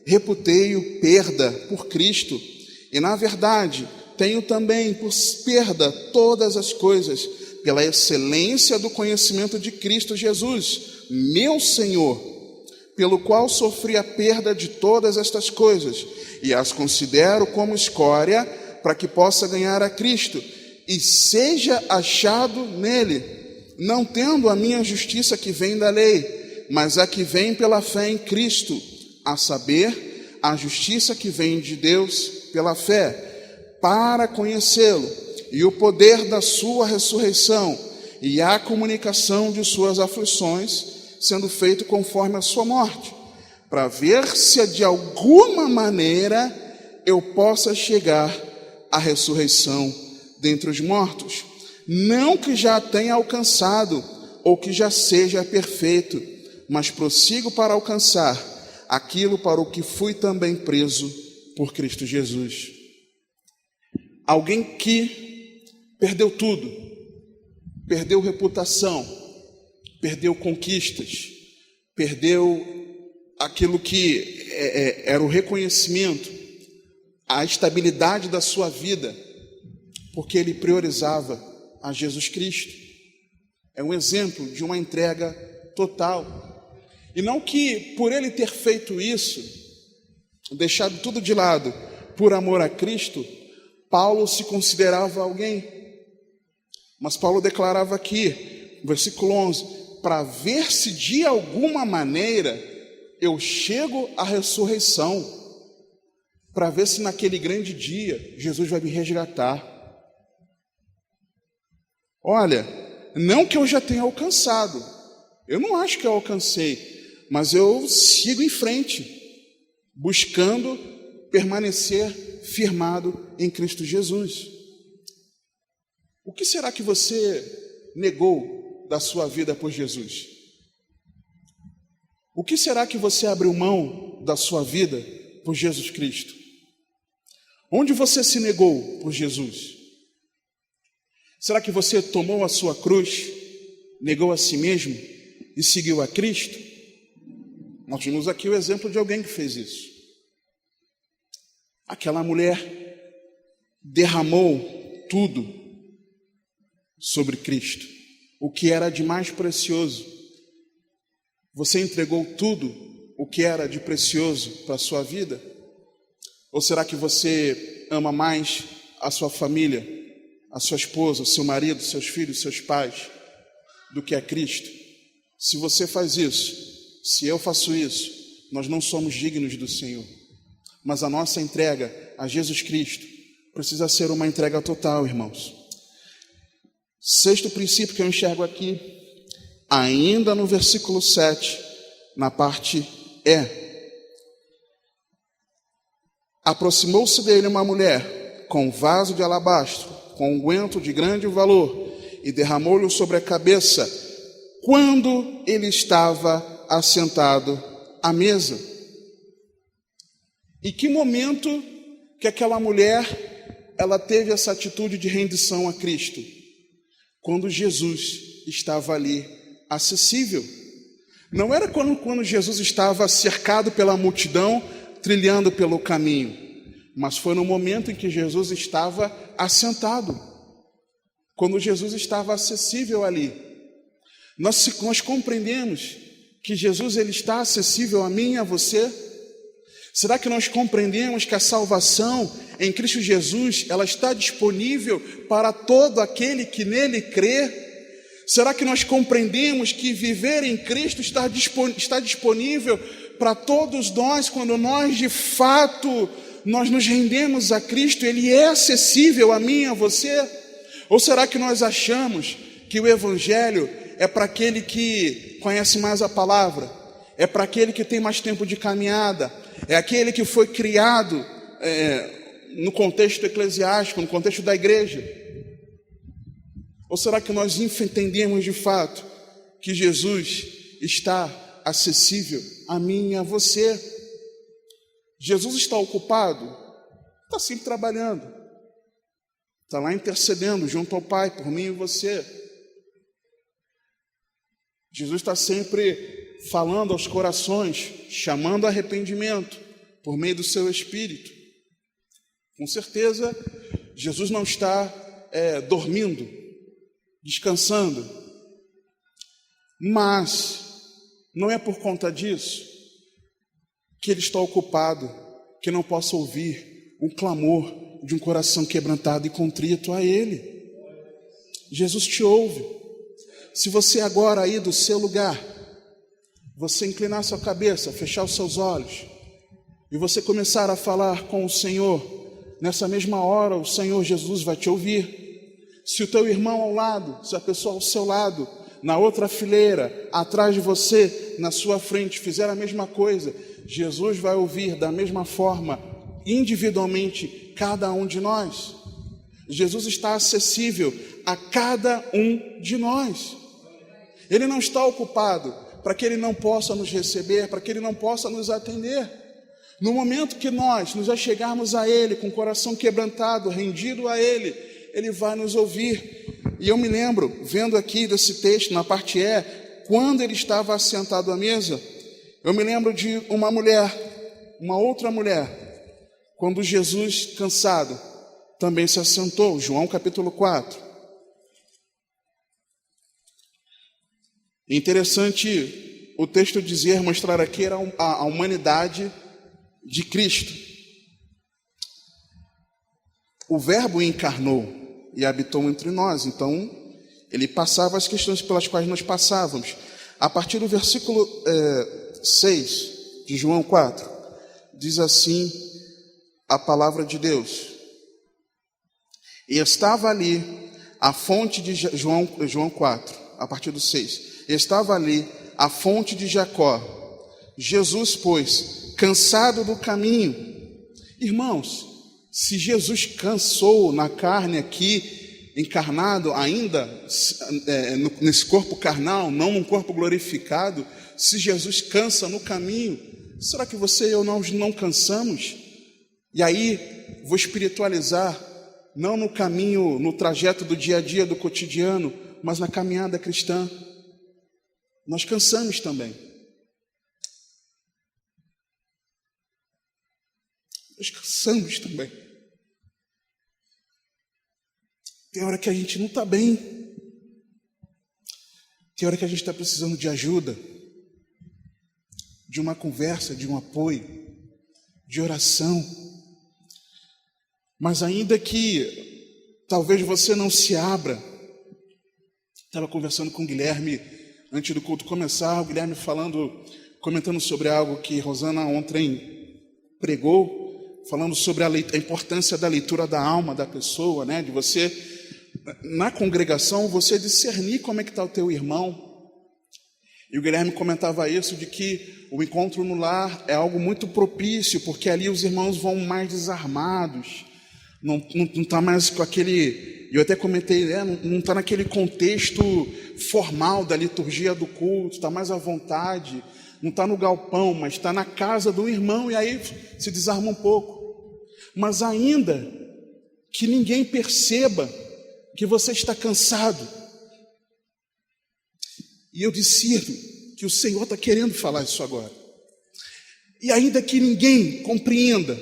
reputei-o perda por Cristo, e na verdade tenho também por perda todas as coisas, pela excelência do conhecimento de Cristo Jesus, meu Senhor, pelo qual sofri a perda de todas estas coisas, e as considero como escória, para que possa ganhar a Cristo, e seja achado nele, não tendo a minha justiça que vem da lei, mas a que vem pela fé em Cristo, a saber, a justiça que vem de Deus pela fé, para conhecê-lo, e o poder da sua ressurreição, e a comunicação de suas aflições, sendo feito conforme a sua morte, para ver se de alguma maneira eu possa chegar à ressurreição dentre os mortos. Não que já tenha alcançado, ou que já seja perfeito, mas prossigo para alcançar aquilo para o que fui também preso por Cristo Jesus. Alguém que perdeu tudo, perdeu reputação, perdeu conquistas, perdeu aquilo que era o reconhecimento, a estabilidade da sua vida, porque ele priorizava a Jesus Cristo. É um exemplo de uma entrega total. E não que por ele ter feito isso, deixado tudo de lado, por amor a Cristo, Paulo se considerava alguém. Mas Paulo declarava aqui, versículo 11, para ver se de alguma maneira eu chego à ressurreição, para ver se naquele grande dia Jesus vai me resgatar. Olha, não que eu já tenha alcançado, eu não acho que eu alcancei, mas eu sigo em frente, buscando permanecer firmado em Cristo Jesus. O que será que você negou da sua vida por Jesus? O que será que você abriu mão da sua vida por Jesus Cristo? Onde você se negou por Jesus? Será que você tomou a sua cruz, negou a si mesmo e seguiu a Cristo? Nós vimos aqui o exemplo de alguém que fez isso. Aquela mulher derramou tudo sobre Cristo, o que era de mais precioso. Você entregou tudo o que era de precioso para a sua vida? Ou será que você ama mais a sua família, a sua esposa, o seu marido, seus filhos, seus pais, do que a Cristo? Se você faz isso, se eu faço isso, nós não somos dignos do Senhor. Mas a nossa entrega a Jesus Cristo precisa ser uma entrega total, irmãos. Sexto princípio que eu enxergo aqui, ainda no versículo 7, na parte E. Aproximou-se dele uma mulher com um vaso de alabastro, com unguento de grande valor, e derramou-lhe sobre a cabeça, quando ele estava assentado à mesa. E que momento que aquela mulher, ela teve essa atitude de rendição a Cristo? Quando Jesus estava ali acessível. Não era quando Jesus estava cercado pela multidão, trilhando pelo caminho, mas foi no momento em que Jesus estava assentado, quando Jesus estava acessível ali. Nós compreendemos que Jesus ele está acessível a mim e a você? Será que nós compreendemos que a salvação em Cristo Jesus, ela está disponível para todo aquele que nele crê? Será que nós compreendemos que viver em Cristo está disponível para todos nós, quando nós de fato nós nos rendemos a Cristo? Ele é acessível a mim e a você? Ou será que nós achamos que o Evangelho é para aquele que conhece mais a palavra, é para aquele que tem mais tempo de caminhada, é aquele que foi criado no contexto eclesiástico, no contexto da igreja? Ou será que nós entendemos de fato que Jesus está acessível a mim e a você? Jesus está ocupado? Está sempre trabalhando, está lá intercedendo junto ao Pai por mim e você. Jesus está sempre falando aos corações, chamando a arrependimento por meio do seu Espírito. Com certeza, Jesus não está dormindo, descansando, mas não é por conta disso que ele está ocupado, que não possa ouvir o clamor de um coração quebrantado e contrito a ele. Jesus te ouve. Se você agora aí do seu lugar, você inclinar sua cabeça, fechar os seus olhos, e você começar a falar com o Senhor, nessa mesma hora o Senhor Jesus vai te ouvir. Se o teu irmão ao lado, se a pessoa ao seu lado, na outra fileira, atrás de você, na sua frente, fizer a mesma coisa, Jesus vai ouvir da mesma forma, individualmente, cada um de nós. Jesus está acessível a cada um de nós. Ele não está ocupado para que ele não possa nos receber, para que ele não possa nos atender. No momento que nós nos achegarmos a ele com o coração quebrantado, rendido a ele, ele vai nos ouvir. E eu me lembro, vendo aqui desse texto, na parte E, quando ele estava assentado à mesa, eu me lembro de uma mulher, uma outra mulher, quando Jesus, cansado, também se assentou. João capítulo 4. Interessante o texto dizer, mostrar aqui era a humanidade de Cristo. O Verbo encarnou e habitou entre nós, então ele passava as questões pelas quais nós passávamos. A partir do versículo 6 de João 4, diz assim a palavra de Deus: e estava ali a fonte de João 4, a partir do 6. Estava ali a fonte de Jacó. Jesus, pois, cansado do caminho. Irmãos, se Jesus cansou na carne aqui, encarnado ainda, nesse corpo carnal, não num corpo glorificado, se Jesus cansa no caminho, será que você e eu não cansamos? E aí, vou espiritualizar, não no caminho, no trajeto do dia a dia, do cotidiano, mas na caminhada cristã. Nós cansamos também. Nós cansamos também. Tem hora que a gente não está bem. Tem hora que a gente está precisando de ajuda, de uma conversa, de um apoio, de oração. Mas ainda que talvez você não se abra. Estava conversando com o Guilherme antes do culto começar, o Guilherme comentando sobre algo que Rosana ontem pregou, falando sobre a importância da leitura da alma da pessoa, né? De você, na congregação, você discernir como é que está o teu irmão. E o Guilherme comentava isso, de que o encontro no lar é algo muito propício, porque ali os irmãos vão mais desarmados, não está mais com aquele... Eu até comentei, não está naquele contexto formal da liturgia do culto, está mais à vontade, não está no galpão, mas está na casa do irmão, e aí se desarma um pouco. Mas ainda que ninguém perceba que você está cansado, e eu discerno que o Senhor está querendo falar isso agora, e ainda que ninguém compreenda,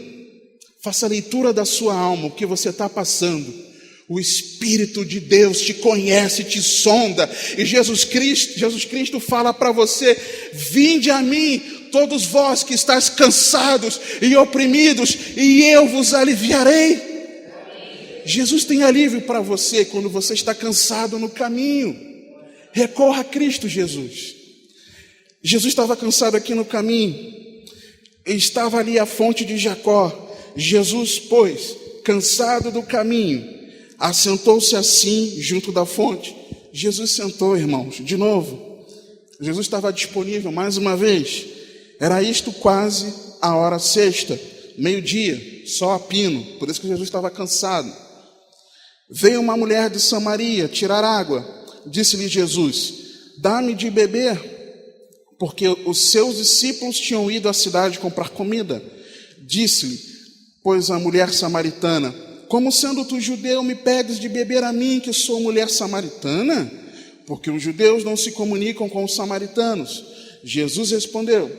faça a leitura da sua alma, o que você está passando. O Espírito de Deus te conhece, te sonda, e Jesus Cristo fala para você: vinde a mim, todos vós que estáis cansados e oprimidos, e eu vos aliviarei. Jesus tem alívio para você quando você está cansado no caminho. Recorra a Cristo Jesus. Jesus estava cansado aqui no caminho, estava ali a fonte de Jacó. Jesus, pois, cansado do caminho, assentou-se assim junto da fonte. Jesus sentou, irmãos, de novo. Jesus estava disponível mais uma vez. Era isto quase a hora sexta, meio-dia, sol a pino. Por isso que Jesus estava cansado. Veio uma mulher de Samaria tirar água. Disse-lhe Jesus: dá-me de beber, porque os seus discípulos tinham ido à cidade comprar comida. Disse-lhe, pois, a mulher samaritana: como sendo tu judeu, me pedes de beber a mim, que sou mulher samaritana? Porque os judeus não se comunicam com os samaritanos. Jesus respondeu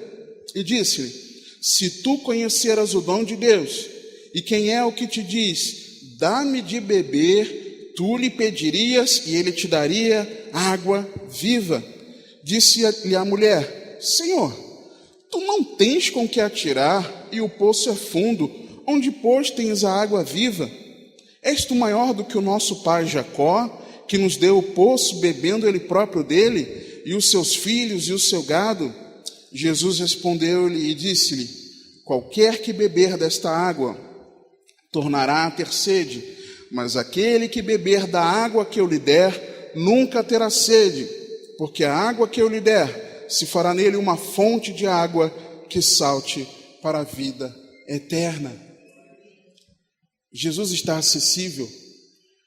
e disse-lhe: se tu conheceras o dom de Deus, e quem é o que te diz, dá-me de beber, tu lhe pedirias, e ele te daria água viva. Disse-lhe a mulher: Senhor, tu não tens com que atirar, e o poço é fundo. Onde, pois, tens a água viva? És tu maior do que o nosso pai Jacó, que nos deu o poço, bebendo ele próprio dele, e os seus filhos e o seu gado? Jesus respondeu-lhe e disse-lhe: qualquer que beber desta água tornará a ter sede, mas aquele que beber da água que eu lhe der nunca terá sede, porque a água que eu lhe der se fará nele uma fonte de água que salte para a vida eterna. Jesus está acessível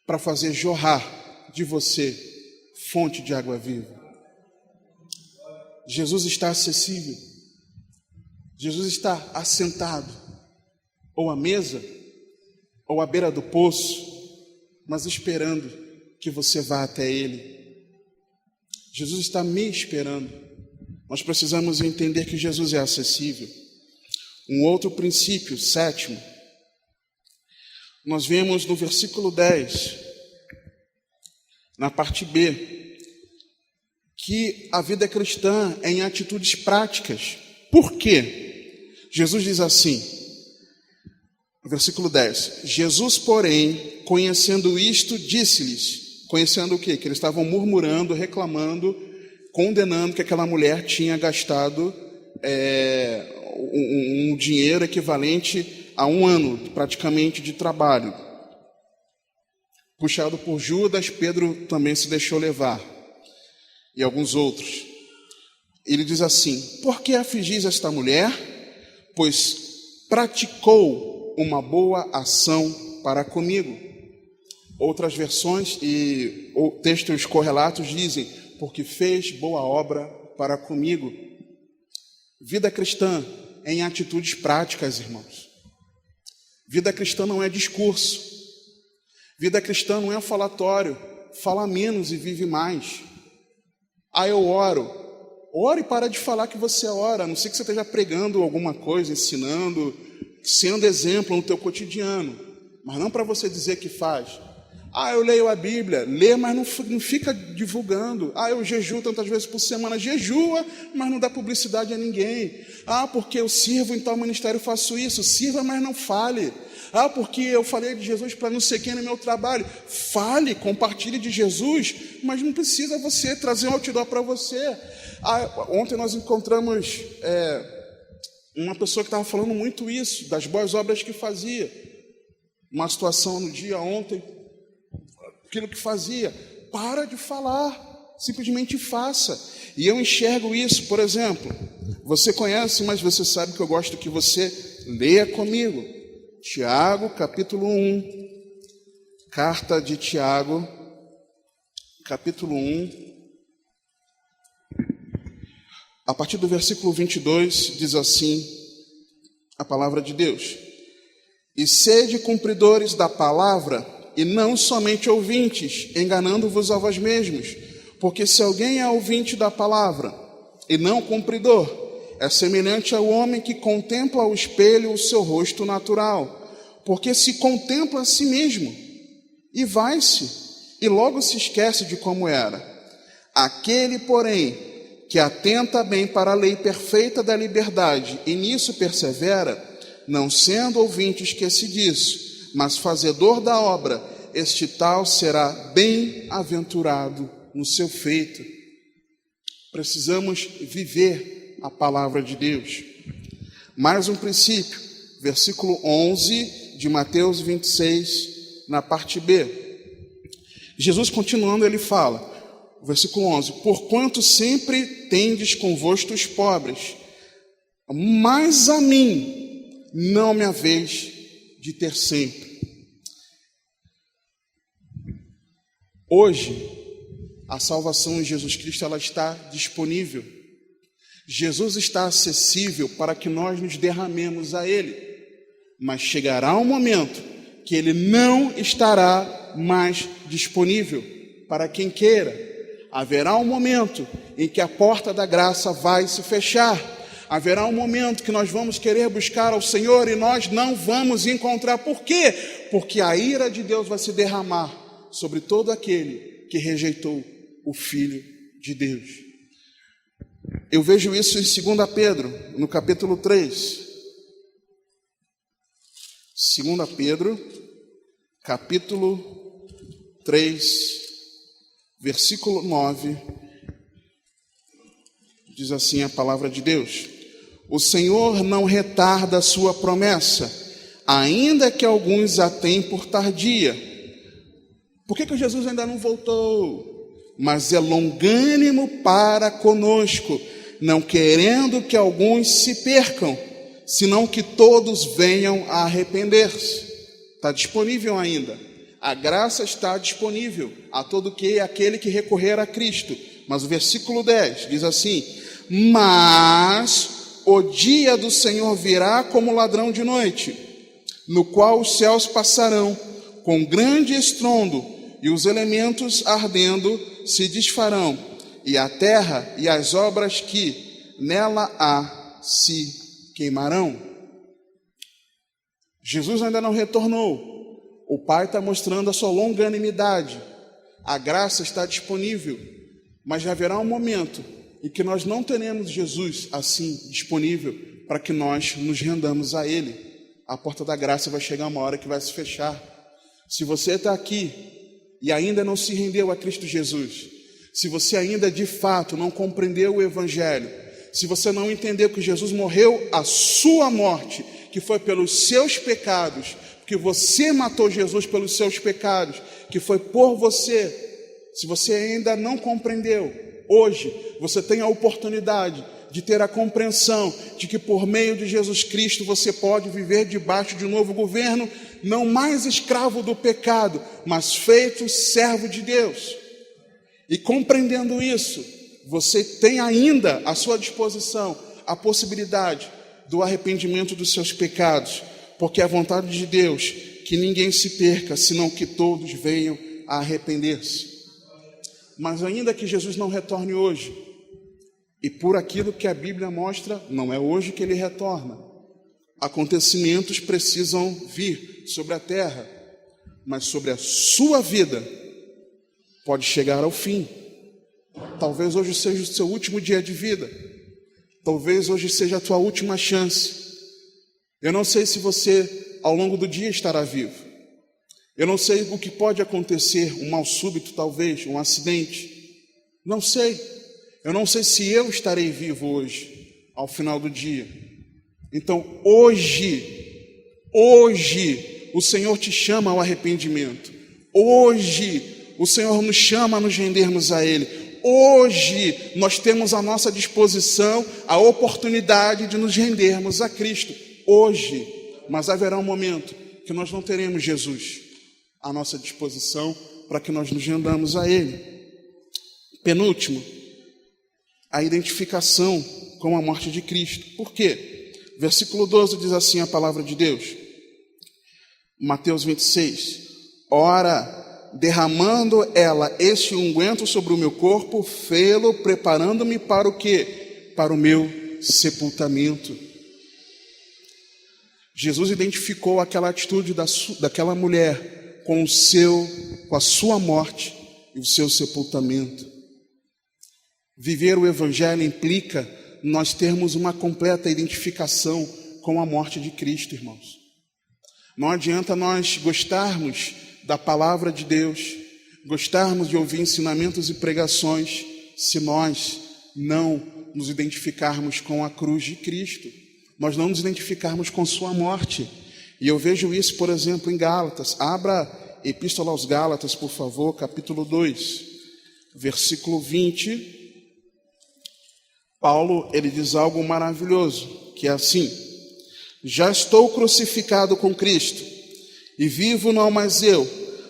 para fazer jorrar de você fonte de água viva. Jesus está acessível. Jesus está assentado, ou à mesa, ou à beira do poço, mas esperando que você vá até Ele. Jesus está me esperando. Nós precisamos entender que Jesus é acessível. Um outro princípio, sétimo, nós vemos no versículo 10, na parte B, que a vida cristã é em atitudes práticas. Por quê? Jesus diz assim, no versículo 10, Jesus, porém, conhecendo isto, disse-lhes, conhecendo o quê? Que eles estavam murmurando, reclamando, condenando que aquela mulher tinha gastado um dinheiro equivalente a um ano, praticamente, de trabalho. puxado por Judas, Pedro também se deixou levar, e alguns outros. Ele diz assim: por que afligis esta mulher? Pois praticou uma boa ação para comigo. Outras versões e textos correlatos dizem: porque fez boa obra para comigo. Vida cristã é em atitudes práticas, irmãos. Vida cristã não é discurso. Vida cristã não é falatório. Fala menos e vive mais. Eu oro. Ore e para de falar que você ora, a não ser que você esteja pregando alguma coisa, ensinando, sendo exemplo no teu cotidiano, mas não para você dizer que faz. Eu leio a Bíblia, lê, mas não fica divulgando. Eu jejuo tantas vezes por semana, jejua, mas não dá publicidade a ninguém. Porque eu sirvo em tal ministério, faço isso, sirva, mas não fale. Porque eu falei de Jesus para não sei quem no meu trabalho. Fale, compartilhe de Jesus, mas não precisa você trazer um outdoor para você. Ontem nós encontramos uma pessoa que estava falando muito isso, das boas obras que fazia. Uma situação no dia ontem, aquilo que fazia. Para de falar, simplesmente faça. E eu enxergo isso, por exemplo, você conhece, mas você sabe que eu gosto que você leia comigo. Tiago, capítulo 1, carta de Tiago, capítulo 1, a partir do versículo 22, diz assim a palavra de Deus: e sede cumpridores da palavra, e não somente ouvintes, enganando-vos a vós mesmos, porque se alguém é ouvinte da palavra, e não cumpridor, é semelhante ao homem que contempla ao espelho o seu rosto natural, porque se contempla a si mesmo, e vai-se, e logo se esquece de como era. Aquele, porém, que atenta bem para a lei perfeita da liberdade, e nisso persevera, não sendo ouvinte esquecidiço, mas fazedor da obra, este tal será bem-aventurado no seu feito. Precisamos viver a palavra de Deus. Mais um princípio, versículo 11 de Mateus 26, na parte B. Jesus, continuando, ele fala, versículo 11: porquanto sempre tendes convosco os pobres, mas a mim não me haveis de ter sempre. Hoje, a salvação em Jesus Cristo, ela está disponível. Jesus está acessível para que nós nos derramemos a Ele. Mas chegará um momento que Ele não estará mais disponível para quem queira. Haverá um momento em que a porta da graça vai se fechar. Haverá um momento que nós vamos querer buscar ao Senhor e nós não vamos encontrar. Por quê? Porque a ira de Deus vai se derramar sobre todo aquele que rejeitou o Filho de Deus. Eu vejo isso em 2 Pedro, no capítulo 3. 2 Pedro, capítulo 3, versículo 9, diz assim a palavra de Deus: o Senhor não retarda a sua promessa, ainda que alguns a tenham por tardia. Por que Jesus ainda não voltou? Mas é longânimo para conosco, não querendo que alguns se percam, senão que todos venham a arrepender-se. Está disponível ainda. A graça está disponível a todo aquele que recorrer a Cristo. Mas o versículo 10 diz assim: mas o dia do Senhor virá como ladrão de noite, no qual os céus passarão com grande estrondo, e os elementos ardendo se desfarão, e a terra e as obras que nela há se queimarão. Jesus ainda não retornou. O Pai está mostrando a sua longanimidade. A graça está disponível, mas já haverá um momento em que nós não teremos Jesus assim disponível para que nós nos rendamos a Ele. A porta da graça vai chegar uma hora que vai se fechar. Se você está aqui e ainda não se rendeu a Cristo Jesus, se você ainda de fato não compreendeu o Evangelho, se você não entendeu que Jesus morreu a sua morte, que foi pelos seus pecados, porque porque você matou Jesus pelos seus pecados, que foi por você. Se você ainda não compreendeu, hoje você tem a oportunidade de ter a compreensão de que por meio de Jesus Cristo você pode viver debaixo de um novo governo, não mais escravo do pecado, mas feito servo de Deus. E compreendendo isso, você tem ainda à sua disposição a possibilidade do arrependimento dos seus pecados, porque é a vontade de Deus que ninguém se perca, senão que todos venham a arrepender-se. Mas ainda que Jesus não retorne hoje, e por aquilo que a Bíblia mostra, não é hoje que ele retorna. Acontecimentos precisam vir sobre a terra, mas sobre a sua vida pode chegar ao fim. Talvez hoje seja o seu último dia de vida. Talvez hoje seja a tua última chance. Eu não sei se você ao longo do dia estará vivo. Eu não sei o que pode acontecer, um mal súbito talvez, um acidente. Não sei. Eu não sei se eu estarei vivo hoje, ao final do dia. Então, hoje, o Senhor te chama ao arrependimento. Hoje, o Senhor nos chama a nos rendermos a Ele. Hoje, nós temos à nossa disposição a oportunidade de nos rendermos a Cristo. Hoje, mas haverá um momento que nós não teremos Jesus à nossa disposição para que nós nos rendamos a Ele. Penúltimo, a identificação com a morte de Cristo. Por quê? Versículo 12 diz assim a palavra de Deus. Mateus 26. Ora, derramando ela este unguento sobre o meu corpo, fê-lo preparando-me para o quê? Para o meu sepultamento. Jesus identificou aquela atitude daquela mulher com a sua morte e o seu sepultamento. Viver o Evangelho implica nós termos uma completa identificação com a morte de Cristo, irmãos. Não adianta nós gostarmos da palavra de Deus, gostarmos de ouvir ensinamentos e pregações, se nós não nos identificarmos com a cruz de Cristo, nós não nos identificarmos com sua morte. E eu vejo isso, por exemplo, em Gálatas. Abra a Epístola aos Gálatas, por favor, capítulo 2, versículo 20. Paulo, ele diz algo maravilhoso, que é assim: já estou crucificado com Cristo, e vivo não mais eu,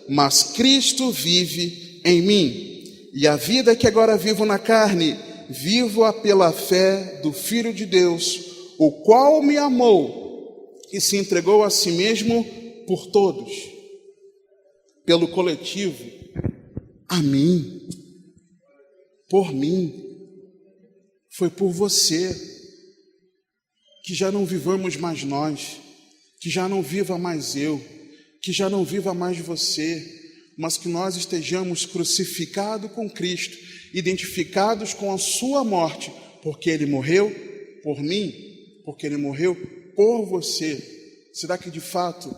mas Cristo vive em mim. E a vida que agora vivo na carne, vivo-a pela fé do Filho de Deus, o qual me amou e se entregou a si mesmo por todos, pelo coletivo, a mim, por mim. Foi por você, que já não vivamos mais nós, que já não viva mais eu, que já não viva mais você, mas que nós estejamos crucificados com Cristo, identificados com a sua morte, porque Ele morreu por mim, porque Ele morreu por você. Será que de fato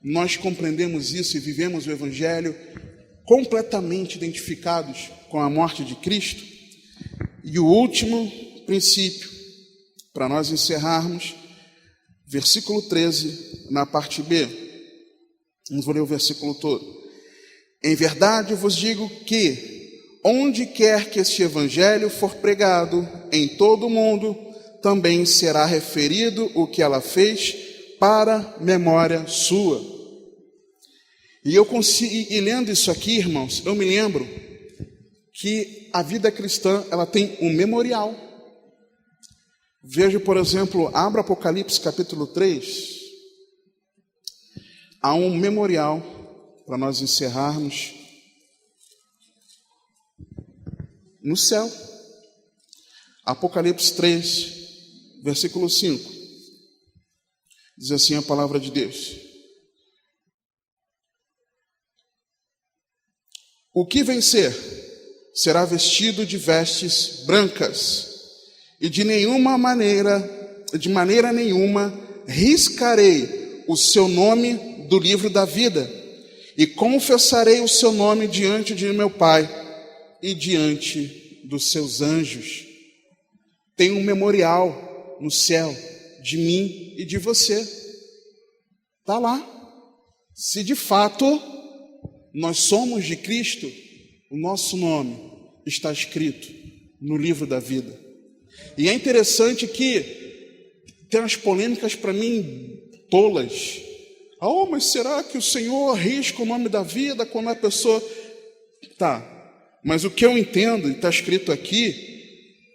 nós compreendemos isso e vivemos o Evangelho completamente identificados com a morte de Cristo? E o último princípio, para nós encerrarmos, versículo 13, na parte B. Vamos ler o versículo todo. Em verdade vos digo que, onde quer que este evangelho for pregado, em todo o mundo, também será referido o que ela fez para memória sua. E lendo isso aqui, irmãos, eu me lembro que a vida cristã, ela tem um memorial. Veja, por exemplo, abra Apocalipse capítulo 3. Há um memorial, para nós encerrarmos, no céu. Apocalipse 3, versículo 5. Diz assim a palavra de Deus: o que vencer será vestido de vestes brancas, e de maneira nenhuma riscarei o seu nome do livro da vida, e confessarei o seu nome diante de meu Pai e diante dos seus anjos. Tem um memorial no céu de mim e de você. Está lá. Se de fato nós somos de Cristo, o nosso nome está escrito no livro da vida. E é interessante que tem umas polêmicas para mim tolas. Mas será que o Senhor arrisca o nome da vida quando a pessoa... Tá, mas o que eu entendo, e está escrito aqui,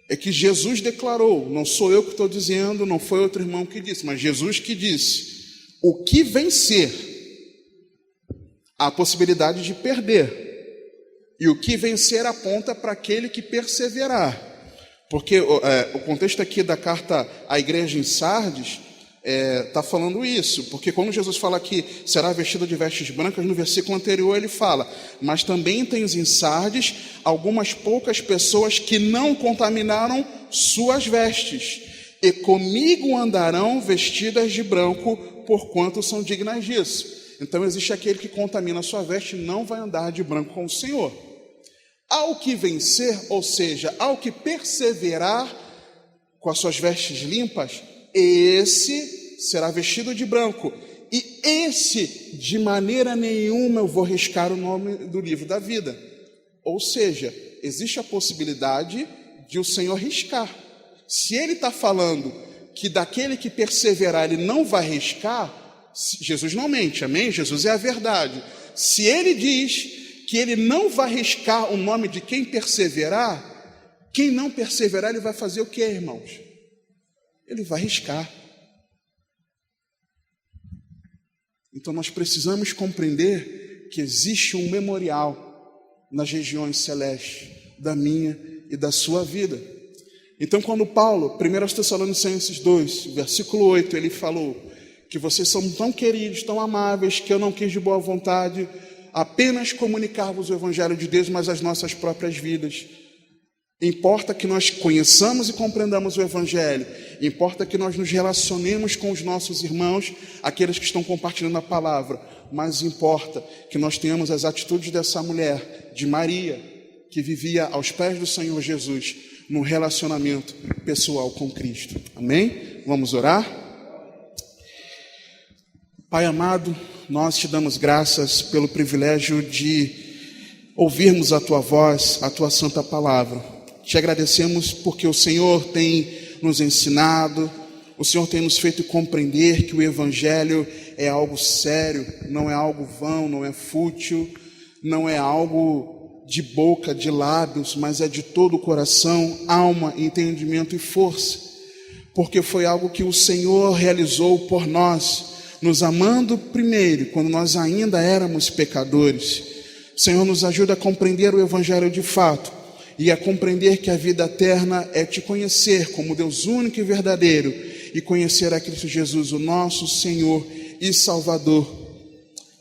é que Jesus declarou, não sou eu que estou dizendo, não foi outro irmão que disse, mas Jesus que disse, o que vencer, há a possibilidade de perder, e o que vencer aponta para aquele que perseverar, porque o contexto aqui da carta à igreja em Sardes está falando isso, porque quando Jesus fala que será vestido de vestes brancas, no versículo anterior ele fala, mas também tens em Sardes algumas poucas pessoas que não contaminaram suas vestes, e comigo andarão vestidas de branco, porquanto são dignas disso. Então existe aquele que contamina a sua veste e não vai andar de branco com o Senhor. Ao que vencer, ou seja, ao que perseverar com as suas vestes limpas, esse será vestido de branco, e esse de maneira nenhuma eu vou riscar o nome do livro da vida. Ou seja, existe a possibilidade de o Senhor riscar. Se ele está falando que daquele que perseverar ele não vai riscar, Jesus não mente, amém? Jesus é a verdade. Se ele diz que ele não vai riscar o nome de quem perseverar, quem não perseverar ele vai fazer o que, irmãos? Ele vai riscar. Então nós precisamos compreender que existe um memorial nas regiões celestes da minha e da sua vida. Então quando Paulo, 1 Tessalonicenses 2, versículo 8, ele falou que vocês são tão queridos, tão amáveis, que eu não quis de boa vontade apenas comunicar-vos o Evangelho de Deus, mas as nossas próprias vidas. Importa que nós conheçamos e compreendamos o Evangelho, importa que nós nos relacionemos com os nossos irmãos, aqueles que estão compartilhando a palavra, mas importa que nós tenhamos as atitudes dessa mulher, de Maria, que vivia aos pés do Senhor Jesus, num relacionamento pessoal com Cristo. Amém? Vamos orar? Pai amado, nós te damos graças pelo privilégio de ouvirmos a tua voz, a tua santa palavra. Te agradecemos porque o Senhor tem nos ensinado, o Senhor tem nos feito compreender que o Evangelho é algo sério, não é algo vão, não é fútil, não é algo de boca, de lábios, mas é de todo o coração, alma, entendimento e força, porque foi algo que o Senhor realizou por nós, nos amando primeiro, quando nós ainda éramos pecadores. O Senhor nos ajuda a compreender o Evangelho de fato, e a compreender que a vida eterna é te conhecer como Deus único e verdadeiro, e conhecer a Cristo Jesus, o nosso Senhor e Salvador.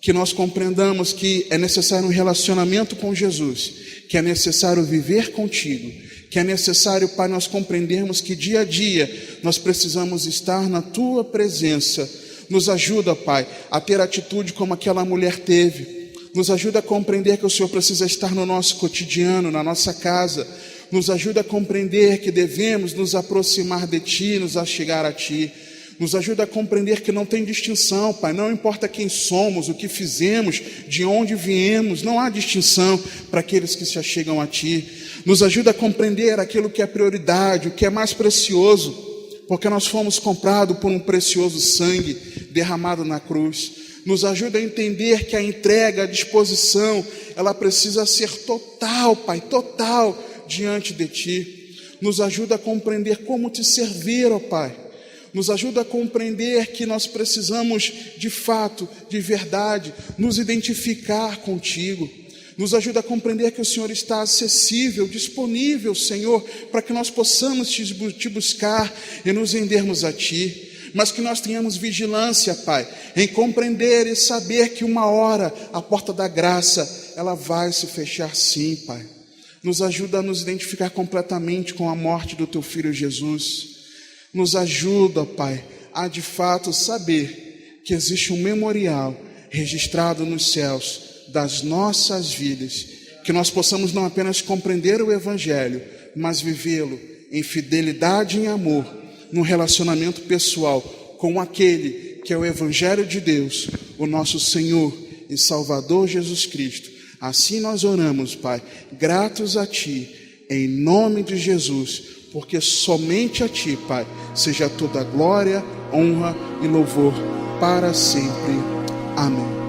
Que nós compreendamos que é necessário um relacionamento com Jesus, que é necessário viver contigo, que é necessário, Pai, nós compreendermos que dia a dia nós precisamos estar na tua presença. Nos ajuda, Pai, a ter atitude como aquela mulher teve. Nos ajuda a compreender que o Senhor precisa estar no nosso cotidiano, na nossa casa. Nos ajuda a compreender que devemos nos aproximar de Ti, nos achegar a Ti. Nos ajuda a compreender que não tem distinção, Pai. Não importa quem somos, o que fizemos, de onde viemos. Não há distinção para aqueles que se achegam a Ti. Nos ajuda a compreender aquilo que é prioridade, o que é mais precioso. Porque nós fomos comprados por um precioso sangue derramado na cruz. Nos ajuda a entender que a entrega, a disposição, ela precisa ser total, Pai, total diante de Ti. Nos ajuda a compreender como Te servir, ó Pai. Nos ajuda a compreender que nós precisamos, de fato, de verdade, nos identificar contigo. Nos ajuda a compreender que o Senhor está acessível, disponível, Senhor, para que nós possamos te buscar e nos rendermos a Ti. Mas que nós tenhamos vigilância, Pai, em compreender e saber que uma hora a porta da graça, ela vai se fechar sim, Pai. Nos ajuda a nos identificar completamente com a morte do Teu Filho Jesus. Nos ajuda, Pai, a de fato saber que existe um memorial registrado nos céus das nossas vidas, que nós possamos não apenas compreender o Evangelho, mas vivê-lo em fidelidade e em amor, num relacionamento pessoal com aquele que é o Evangelho de Deus, o nosso Senhor e Salvador Jesus Cristo. Assim nós oramos, Pai, gratos a Ti, em nome de Jesus, porque somente a Ti, Pai, seja toda glória, honra e louvor para sempre. Amém.